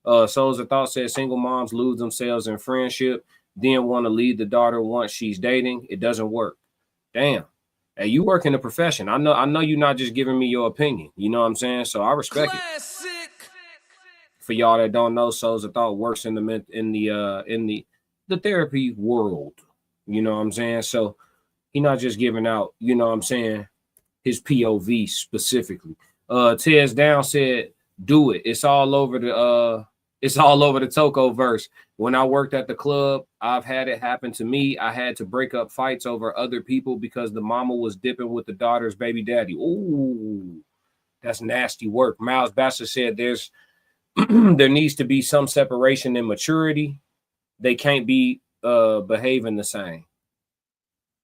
Souls of Thought said single moms lose themselves in friendship, then want to lead the daughter once she's dating. It doesn't work. Damn. Hey, you work in the profession. I know you're not just giving me your opinion. You know what I'm saying? So I respect it. For y'all that don't know, Souls of Thought works in the therapy world. You know what I'm saying? So he's not just giving out, his POV specifically. Tez Down said, do it. It's all over the Toko verse. When I worked at the club, I've had it happen to me. I had to break up fights over other people because the mama was dipping with the daughter's baby daddy. Ooh, that's nasty work. Miles Bassett said there needs to be some separation in maturity. They can't be behaving the same.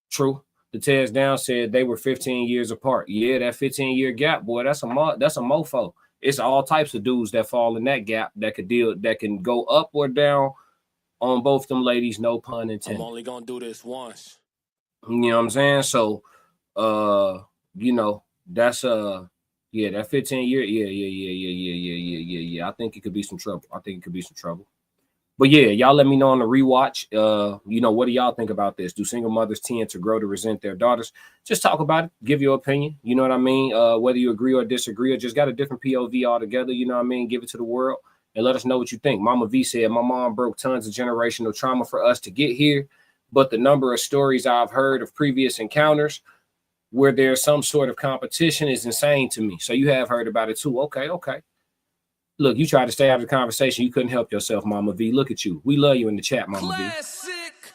True. The Tez Down said they were 15 years apart. Yeah, that 15-year gap, boy, that's a mofo. It's all types of dudes that fall in that gap that can go up or down on both them ladies, no pun intended. I'm only gonna do this once. You know what I'm saying? So that's that 15-year, yeah. I think it could be some trouble. But yeah, y'all let me know on the rewatch. You know, what do y'all think about this? Do single mothers tend to grow to resent their daughters? Just talk about it. Give your opinion. You know what I mean? Whether you agree or disagree or just got a different POV altogether, you know what I mean? Give it to the world and let us know what you think. Mama V said, my mom broke tons of generational trauma for us to get here. But the number of stories I've heard of previous encounters where there's some sort of competition is insane to me. So you have heard about it too. Okay. Look, you tried to stay out of the conversation. You couldn't help yourself, Mama V. Look at you. We love you in the chat, Mama Classic. V.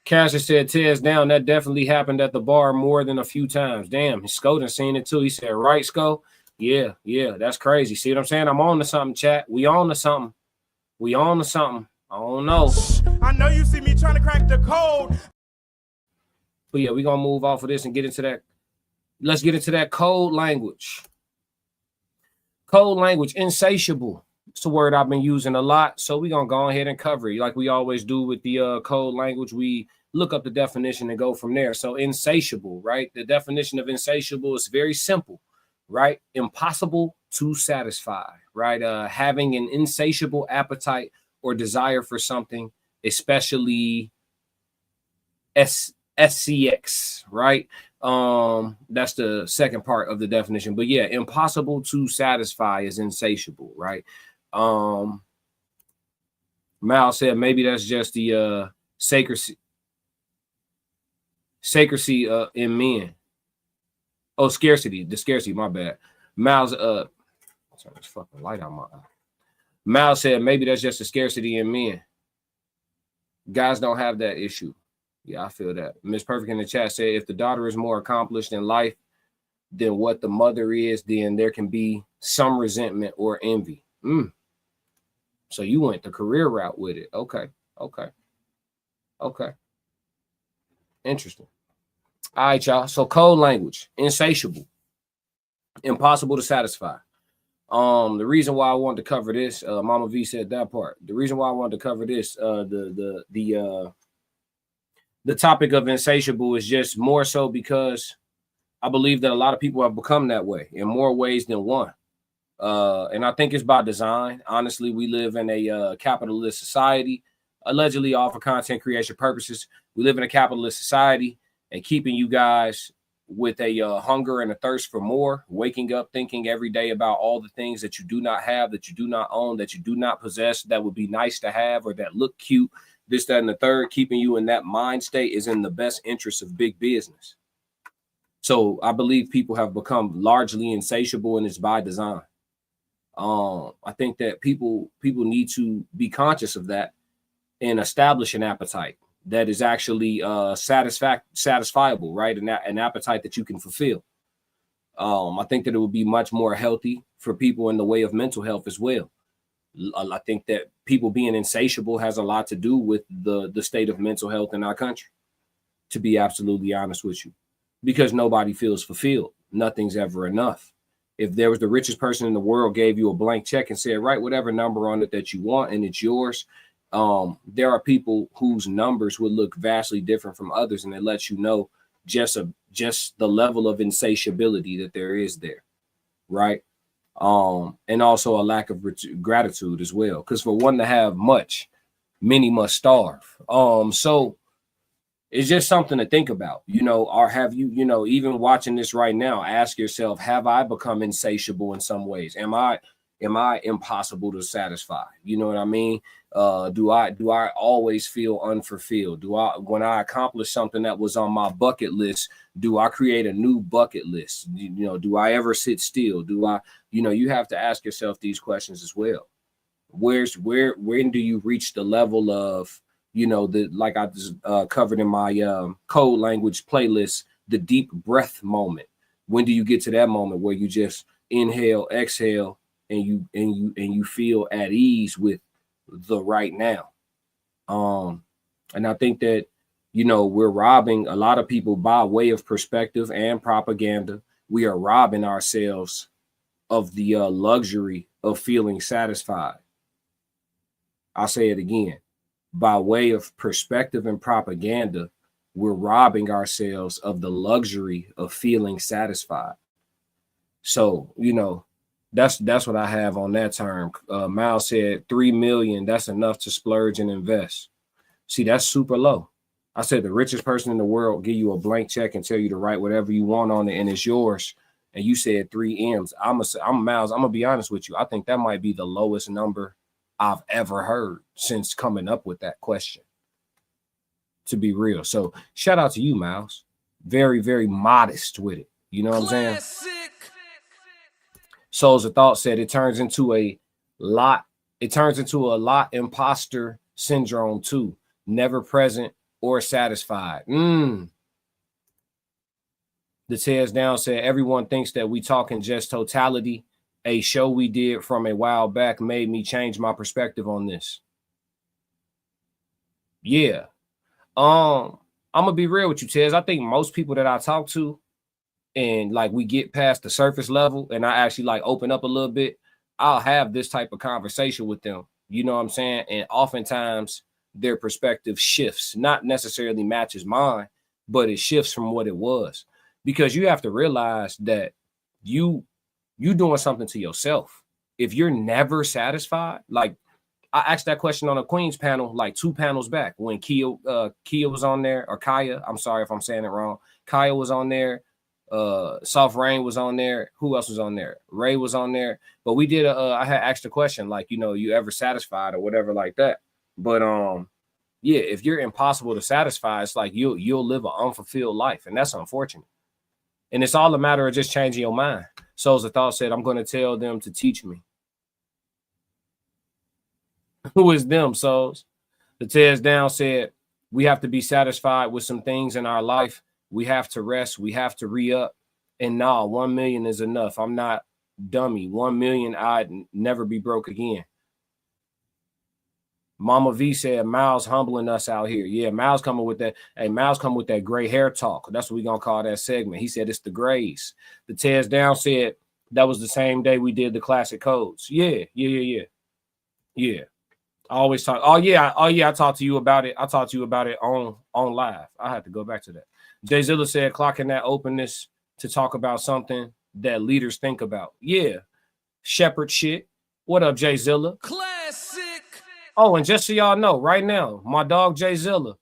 Casher said, tears down. That definitely happened at the bar more than a few times. Damn, Sco done seen it too. He said, right, Sco? Yeah, that's crazy. See what I'm saying? I'm on to something, chat. We on to something. I don't know. I know you see me trying to crack the code. But yeah, we're going to move off of this and get into that. Let's get into that code language. Code language, insatiable. It's a word I've been using a lot. So we're going to go ahead and cover it. Like we always do with the code language, we look up the definition and go from there. So insatiable, right? The definition of insatiable is very simple, right? Impossible to satisfy, right? Having an insatiable appetite or desire for something, especially SCX, right? That's the second part of the definition. But yeah, impossible to satisfy is insatiable, right? Mal said maybe that's just the sacracy in men. Oh, scarcity, the scarcity, my bad. Mal's turn this fucking light on my eye. Mal said maybe that's just the scarcity in men. Guys don't have that issue. Yeah, I feel that. Miss Perfect in the chat said if the daughter is more accomplished in life than what the mother is, then there can be some resentment or envy. So you went the career route with it. Okay. Interesting. All right, y'all. So code language, insatiable, impossible to satisfy. The reason why I wanted to cover this, Mama V said that part. The reason why I wanted to cover this, the topic of insatiable is just more so because I believe that a lot of people have become that way in more ways than one. And I think it's by design. Honestly, we live in a capitalist society, allegedly all for content creation purposes. We live in a capitalist society, and keeping you guys with a hunger and a thirst for more, waking up thinking every day about all the things that you do not have, that you do not own, that you do not possess, that would be nice to have or that look cute, this, that, and the third, keeping you in that mind state is in the best interest of big business. So I believe people have become largely insatiable, and it's by design. I think that people need to be conscious of that and establish an appetite that is actually satisfiable, right? And an appetite that you can fulfill. I think that it would be much more healthy for people in the way of mental health as well. I think that people being insatiable has a lot to do with the state of mental health in our country, to be absolutely honest with you, because nobody feels fulfilled. Nothing's ever enough. If there was the richest person in the world gave you a blank check and said, write whatever number on it that you want and it's yours, there are people whose numbers would look vastly different from others, and it lets you know just the level of insatiability that there is there, right? And also a lack of gratitude as well, because for one to have much, many must starve. So it's just something to think about, or have you, even watching this right now, ask yourself, have I become insatiable in some ways? Am I impossible to satisfy? You know what I mean? Do I always feel unfulfilled? When I accomplish something that was on my bucket list, do I create a new bucket list? Do I ever sit still? You have to ask yourself these questions as well. When do you reach the level of, like I just covered in my code language playlist, the deep breath moment? When do you get to that moment where you just inhale, exhale, and you feel at ease with the right now? And I think that, we're robbing a lot of people by way of perspective and propaganda. We are robbing ourselves of the luxury of feeling satisfied. I'll say it again. By way of perspective and propaganda, we're robbing ourselves of the luxury of feeling satisfied. So, That's what I have on that term. Miles said 3 million. That's enough to splurge and invest. See, that's super low. I said the richest person in the world give you a blank check and tell you to write whatever you want on it and it's yours. And you said 3 M's. I'm Miles. I'm gonna be honest with you. I think that might be the lowest number I've ever heard since coming up with that question. To be real. So shout out to you, Miles. Very, very modest with it. You know what I'm saying? Souls of Thought said it turns into a lot imposter syndrome too. Never present or satisfied. The Tears Down said everyone thinks that we talk in just totality. A show we did from a while back made me change my perspective on this. Yeah. I'm gonna be real with you, Tez. I think most people that I talk to, and like we get past the surface level and I actually like open up a little bit, I'll have this type of conversation with them. You know what I'm saying? And oftentimes their perspective shifts, not necessarily matches mine, but it shifts from what it was. Because you have to realize that you doing something to yourself. If you're never satisfied, like I asked that question on a Queens panel, like 2 panels back when Kia was on there, or Kaya. I'm sorry if I'm saying it wrong. Kaya was on there. Soft Rain was on there. Who else was on there? Ray was on there. But we did I had asked a question like, you know, you ever satisfied or whatever like that. But yeah, if you're impossible to satisfy, it's like you'll live an unfulfilled life, and that's unfortunate. And it's all a matter of just changing your mind. Souls of Thought said, I'm going to tell them to teach me. Who is them, Souls? The Tears Down said, we have to be satisfied with some things in our life. We have to rest. We have to re-up. And nah, 1 million is enough. I'm not dummy. 1 million, I'd never be broke again. Mama V said, Miles humbling us out here. Yeah, Miles coming with that. Hey, Miles coming with that gray hair talk. That's what we're going to call that segment. He said it's the grays. The Tears Down said that was the same day we did the classic codes. Yeah. I always talk. Oh yeah. I talked to you about it. I talked to you about it on live. I had to go back to that. Jay Zilla said, clocking that openness to talk about something that leaders think about. Yeah. Shepherd shit. What up, Jay Zilla? Classic. Oh, and just so y'all know, right now, my dog Jay Zilla,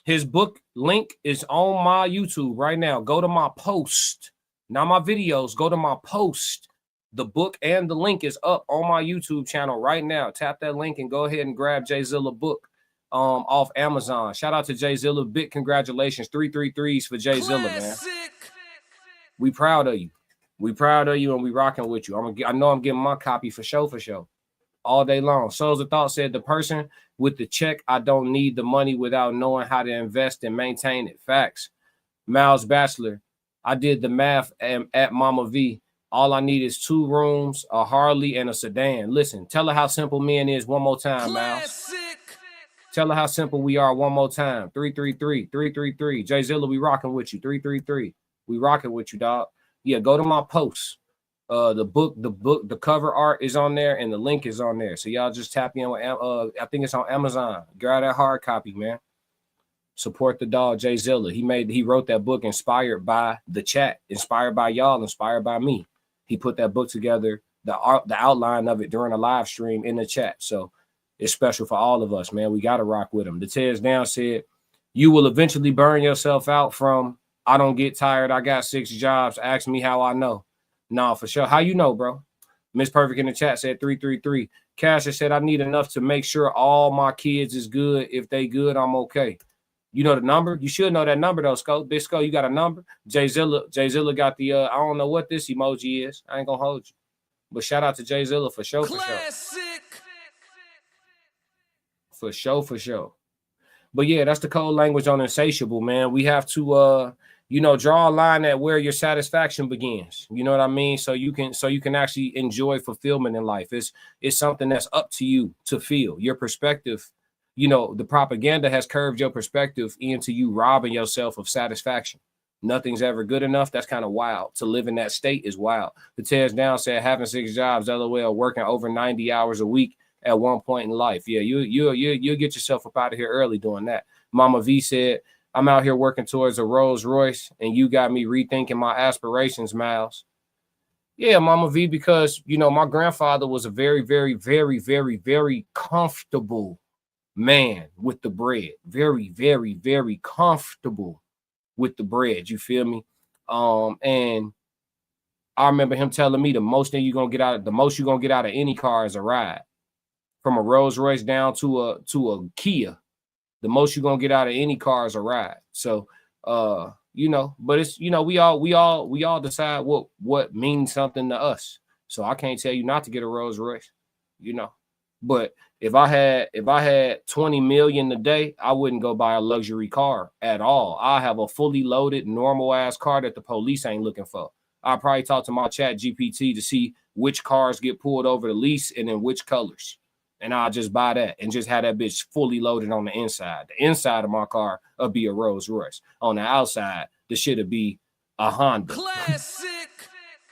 his book link is on my YouTube right now. Go to my post. Not my videos. Go to my post. The book and the link is up on my YouTube channel right now. Tap that link and go ahead and grab Jay Zilla book off Amazon. Shout out to Jay Zilla. Big congratulations. 333s for Jay Zilla, man. We proud of you. We proud of you and we rocking with you. I know I'm getting my copy for show. All day long. Souls of Thought said the person with the check, I don't need the money without knowing how to invest and maintain it. Facts. Miles Bachelor, I did the math at Mama V. All I need is 2 rooms, a Harley, and a sedan. Listen, tell her how simple men is one more time, Miles. Tell her how simple we are one more time. 333. Jay Zilla, we rocking with you. 333. We rocking with you, dog. Yeah, go to my post. The cover art is on there and the link is on there. So y'all just tap in with I think it's on Amazon. Grab that hard copy, man. Support the dog, Jay Zilla. He wrote that book inspired by the chat, inspired by y'all, inspired by me. He put that book together, the outline of it during a live stream in the chat. So it's special for all of us, man. We got to rock with him. The Tears Down said, you will eventually burn yourself out from, I don't get tired. I got 6 jobs. Ask me how I know. Nah, for sure. How you know, bro? Miss Perfect in the chat said 333. Cash said, I need enough to make sure all my kids is good. If they good, I'm okay. You know the number? You should know that number, though, Sco. Big Sco, you got a number? Jay Zilla got the, I don't know what this emoji is. I ain't going to hold you. But shout out to Jay Zilla for sure, for sure. But yeah, that's the code language on insatiable, man. We have to, draw a line at where your satisfaction begins. You know what I mean? So you can actually enjoy fulfillment in life. It's something that's up to you to feel. Your perspective, the propaganda has curved your perspective into you robbing yourself of satisfaction. Nothing's ever good enough. That's kind of wild. To live in that state is wild. The Tears Down said having 6 jobs, LOL, working over 90 hours a week at one point in life. Yeah, you'll get yourself up out of here early doing that. Mama V said, I'm out here working towards a Rolls Royce, and you got me rethinking my aspirations, Miles. Yeah, Mama V, because you know, my grandfather was a very, very, very, very, very comfortable man with the bread. Very, very, very comfortable with the bread. You feel me? And I remember him telling me the most you're gonna get out of any car is a ride. From a Rolls Royce down to a Kia, the most you're gonna get out of any car is a ride. So you know, but it's, you know, we all decide what means something to us. So I can't tell you not to get a Rolls Royce, you know. But if I had 20 million a day, I wouldn't go buy a luxury car at all. I have a fully loaded, normal ass car that the police ain't looking for. I'll probably talk to my chat GPT to see which cars get pulled over the lease and in which colors. And I'll just buy that and just have that bitch fully loaded on the inside. The inside of my car will be a Rolls Royce. On the outside, the shit'll be a Honda. Classic.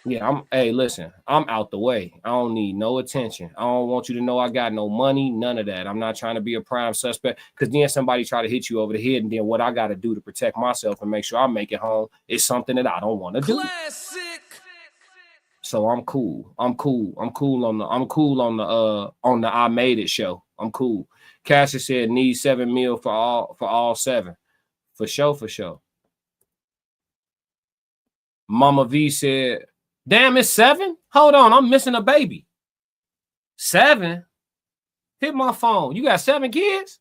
Yeah, hey, listen, I'm out the way. I don't need no attention. I don't want you to know I got no money, none of that. I'm not trying to be a prime suspect, because then somebody try to hit you over the head, and then what I got to do to protect myself and make sure I make it home is something that I don't want to do. Classic. So I'm cool. I'm cool on the I Made It show. I'm cool. Cassius said need 7 mil for all 7. For sure. Mama V said, damn, it's 7? Hold on, I'm missing a baby. 7? Hit my phone. You got 7 kids?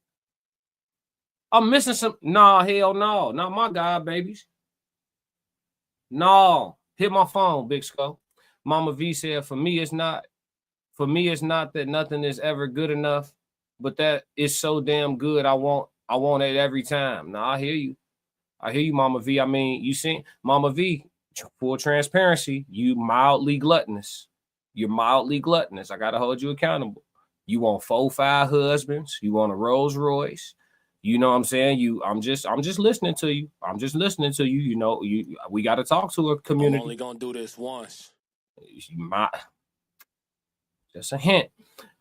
I'm missing some. Nah, hell no. Not my god babies. No. Hit my phone, Big Skull. Mama V said, for me, it's not that nothing is ever good enough, but that is so damn good. I want it every time. Now I hear you, Mama V. I mean, you see, Mama V, full transparency, you're mildly gluttonous. I gotta hold you accountable. You want 4-5 husbands, you want a Rolls Royce. You know what I'm saying? I'm just listening to you. You know, we got to talk to a community. I'm only gonna do this once. Just a hint.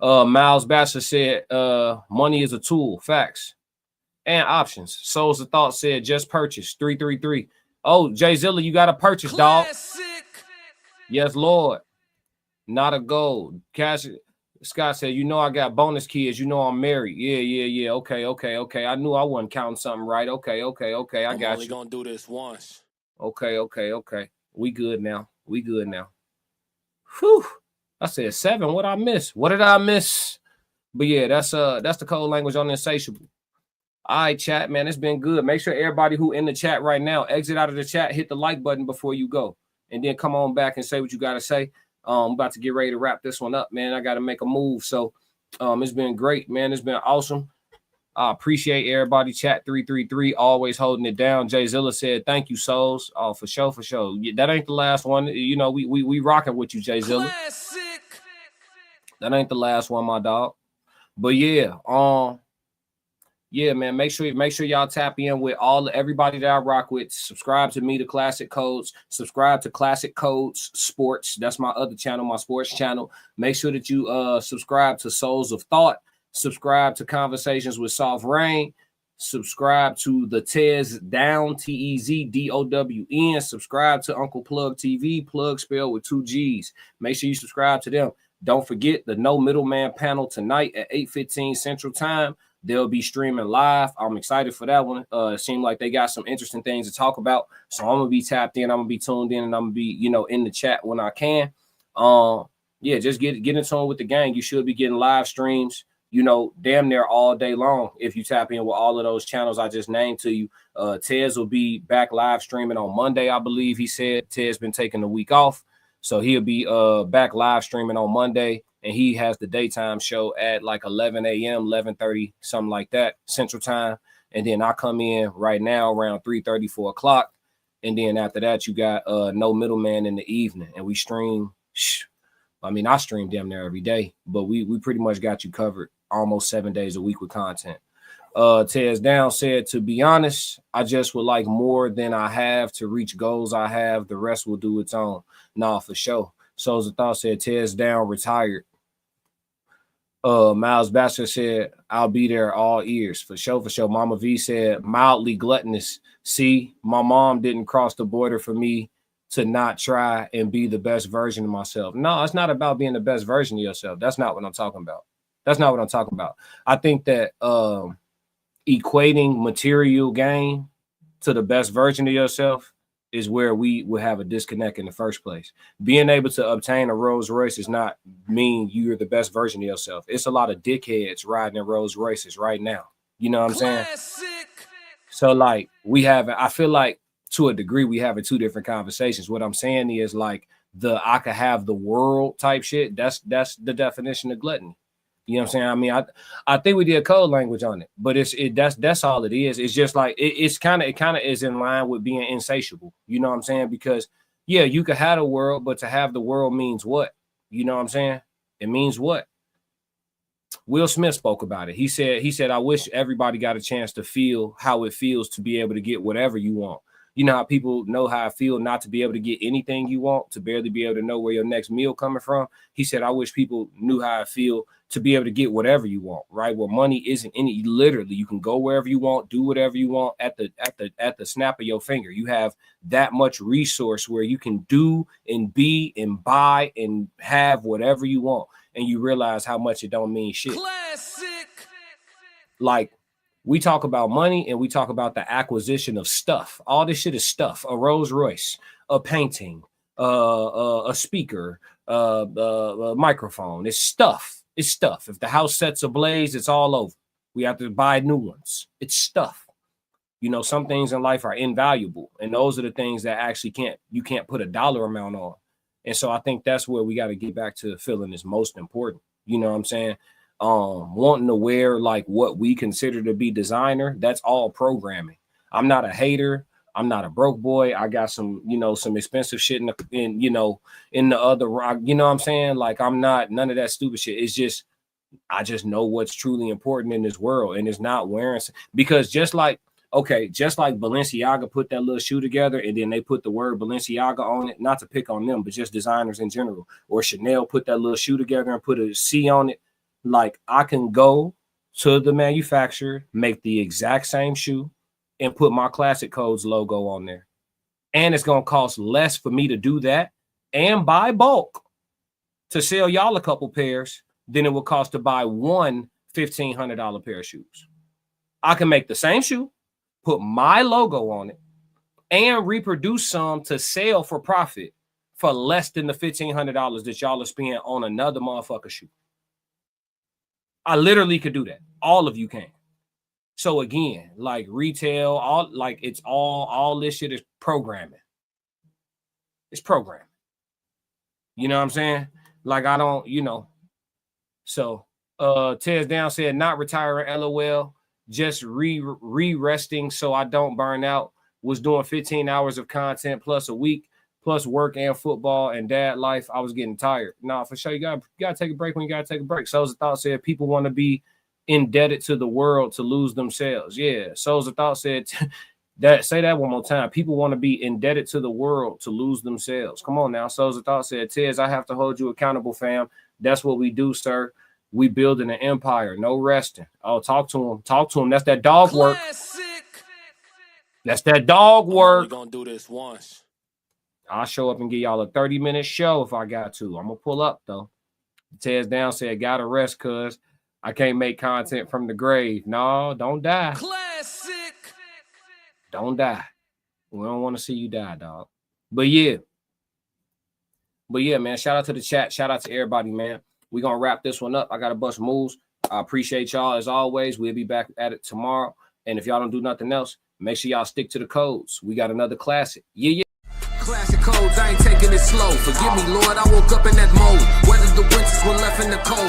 Miles Bachelor said, money is a tool. Facts and options. Souls of Thought said, just purchase 333. Oh, Jay Zilla, you got to purchase, dog. Yes, Lord. Not a gold. Cash. Scott said, you know, I got bonus kids. You know, I'm married. Yeah. Okay. I knew I wasn't counting something right. Okay. I got you. I'm only gonna do this once. Okay. We good now. Whew. I said 7. What did I miss? But yeah, that's the code language on Insatiable. All right, chat, man, it's been good. Make sure everybody who in the chat right now, exit out of the chat, hit the like button before you go, and then come on back and say what you got to say. I'm about to get ready to wrap this one up, man. I got to make a move. So it's been great, man. It's been awesome. I appreciate everybody. Chat 333 always holding it down. Jay Zilla said, thank you, souls. Oh, for sure. That ain't the last one. You know, we rocking with you, Jay Zilla. Classic. That ain't the last one, my dog. But yeah, man, make sure y'all tap in with everybody that I rock with. Subscribe to me, the Classic Codes. Subscribe to Classic Codes Sports. That's my other channel, my sports channel. Make sure that you subscribe to Souls of Thought. Subscribe to Conversations with Soft Rain. Subscribe to the Tez Down, TEZDOWN. Subscribe to Uncle Plug TV, plug spelled with 2 G's. Make sure you subscribe to them. Don't forget the No Middleman panel tonight at 8:15 Central Time. They'll be streaming live. I'm excited for that one. It seemed like they got some interesting things to talk about. So I'm going to be tapped in. I'm going to be tuned in, and I'm going to be, you know, in the chat when I can. Yeah, just get in tune with the gang. You should be getting live streams, you know, damn near all day long if you tap in with all of those channels I just named to you. Tez will be back live streaming on Monday, I believe he said. Tez been taking the week off. So he'll be back live streaming on Monday. And he has the daytime show at like 11 a.m., 11:30, something like that, Central Time. And then I come in right now around 3:30, 4 o'clock. And then after that, you got No Middleman in the evening. And we stream, I mean, I stream damn near every day. But we pretty much got you covered almost 7 days a week with content. Tez Down said, to be honest, I just would like more than I have to reach goals I have. The rest will do its own. Nah, for sure. Souls of Thought said, Tez Down retired. Miles Bachelor said, I'll be there all ears. For sure. Mama V said, mildly gluttonous. See, my mom didn't cross the border for me to not try and be the best version of myself. No, it's not about being the best version of yourself. That's not what I'm talking about. That's not what I'm talking about. I think that equating material gain to the best version of yourself is where we will have a disconnect in the first place. Being able to obtain a Rolls Royce does not mean you're the best version of yourself. It's a lot of dickheads riding in Rolls Royces right now. You know what I'm saying? So like I feel like to a degree we having two different conversations. What I'm saying is like I could have the world type shit. That's the definition of gluttony. You know what I'm saying? I mean, I think we did code language on it, but that's all it is. It's just like it kind of is in line with being insatiable. You know what I'm saying? Because yeah, you could have the world, but to have the world means what? You know what I'm saying? It means what? Will Smith spoke about it. He said, I wish everybody got a chance to feel how it feels to be able to get whatever you want. You know how people know how I feel not to be able to get anything you want, to barely be able to know where your next meal coming from. He said, I wish people knew how I feel to be able to get whatever you want, right? Where money isn't any, literally, you can go wherever you want, do whatever you want at the snap of your finger. You have that much resource where you can do and be and buy and have whatever you want. And you realize how much it don't mean shit. Classic. Like, we talk about money and we talk about the acquisition of stuff. All this shit is stuff. A Rolls Royce, a painting, a speaker, a microphone. It's stuff. It's stuff. If the house sets ablaze, it's all over. We have to buy new ones. It's stuff. You know, some things in life are invaluable. And those are the things that actually you can't put a dollar amount on. And so I think that's where we got to get back to feeling is most important. You know what I'm saying? Wanting to wear like what we consider to be designer, that's all programming. I'm not a hater. I'm not a broke boy. I got some, some expensive shit in the other rock. You know what I'm saying? Like I'm not none of that stupid shit. It's just, I just know what's truly important in this world, and it's not wearing, because just like Balenciaga put that little shoe together and then they put the word Balenciaga on it, not to pick on them, but just designers in general, or Chanel put that little shoe together and put a C on it. Like I can go to the manufacturer, make the exact same shoe and put my Classic Codes logo on there. And it's going to cost less for me to do that and buy bulk to sell y'all a couple pairs than it would cost to buy one $1,500 pair of shoes. I can make the same shoe, put my logo on it, and reproduce some to sell for profit for less than the $1,500 that y'all are spending on another motherfucker shoe. I literally could do that. All of you can. So again, like retail, all this shit is programming. It's programming. You know what I'm saying? Like I don't, So Tez Down said, not retiring, LOL, just resting so I don't burn out. Was doing 15 hours of content plus a week, plus work and football and dad life. I was getting tired. Nah, for sure. You gotta take a break when you gotta take a break. Souls of Thought said people want to be indebted to the world to lose themselves. Yeah. Souls of Thought said say that one more time. People want to be indebted to the world to lose themselves. Come on now. Souls of Thought said, Tez, I have to hold you accountable, fam. That's what we do, sir. We building an empire. No resting. Oh, talk to him. Talk to him. That's that dog work. That's that dog work. We're gonna do this once. I'll show up and give y'all a 30-minute show if I got to. I'm going to pull up, though. Tez Down said, gotta rest, cuz I can't make content from the grave. No, don't die. Classic. Don't die. We don't want to see you die, dog. But yeah, man, shout out to the chat. Shout out to everybody, man. We're going to wrap this one up. I got a bunch of moves. I appreciate y'all as always. We'll be back at it tomorrow. And if y'all don't do nothing else, make sure y'all stick to the codes. We got another classic. Yeah. Classic codes, I ain't taking it slow. Forgive me, Lord, I woke up in that mode. Weathered the winters when left in the cold.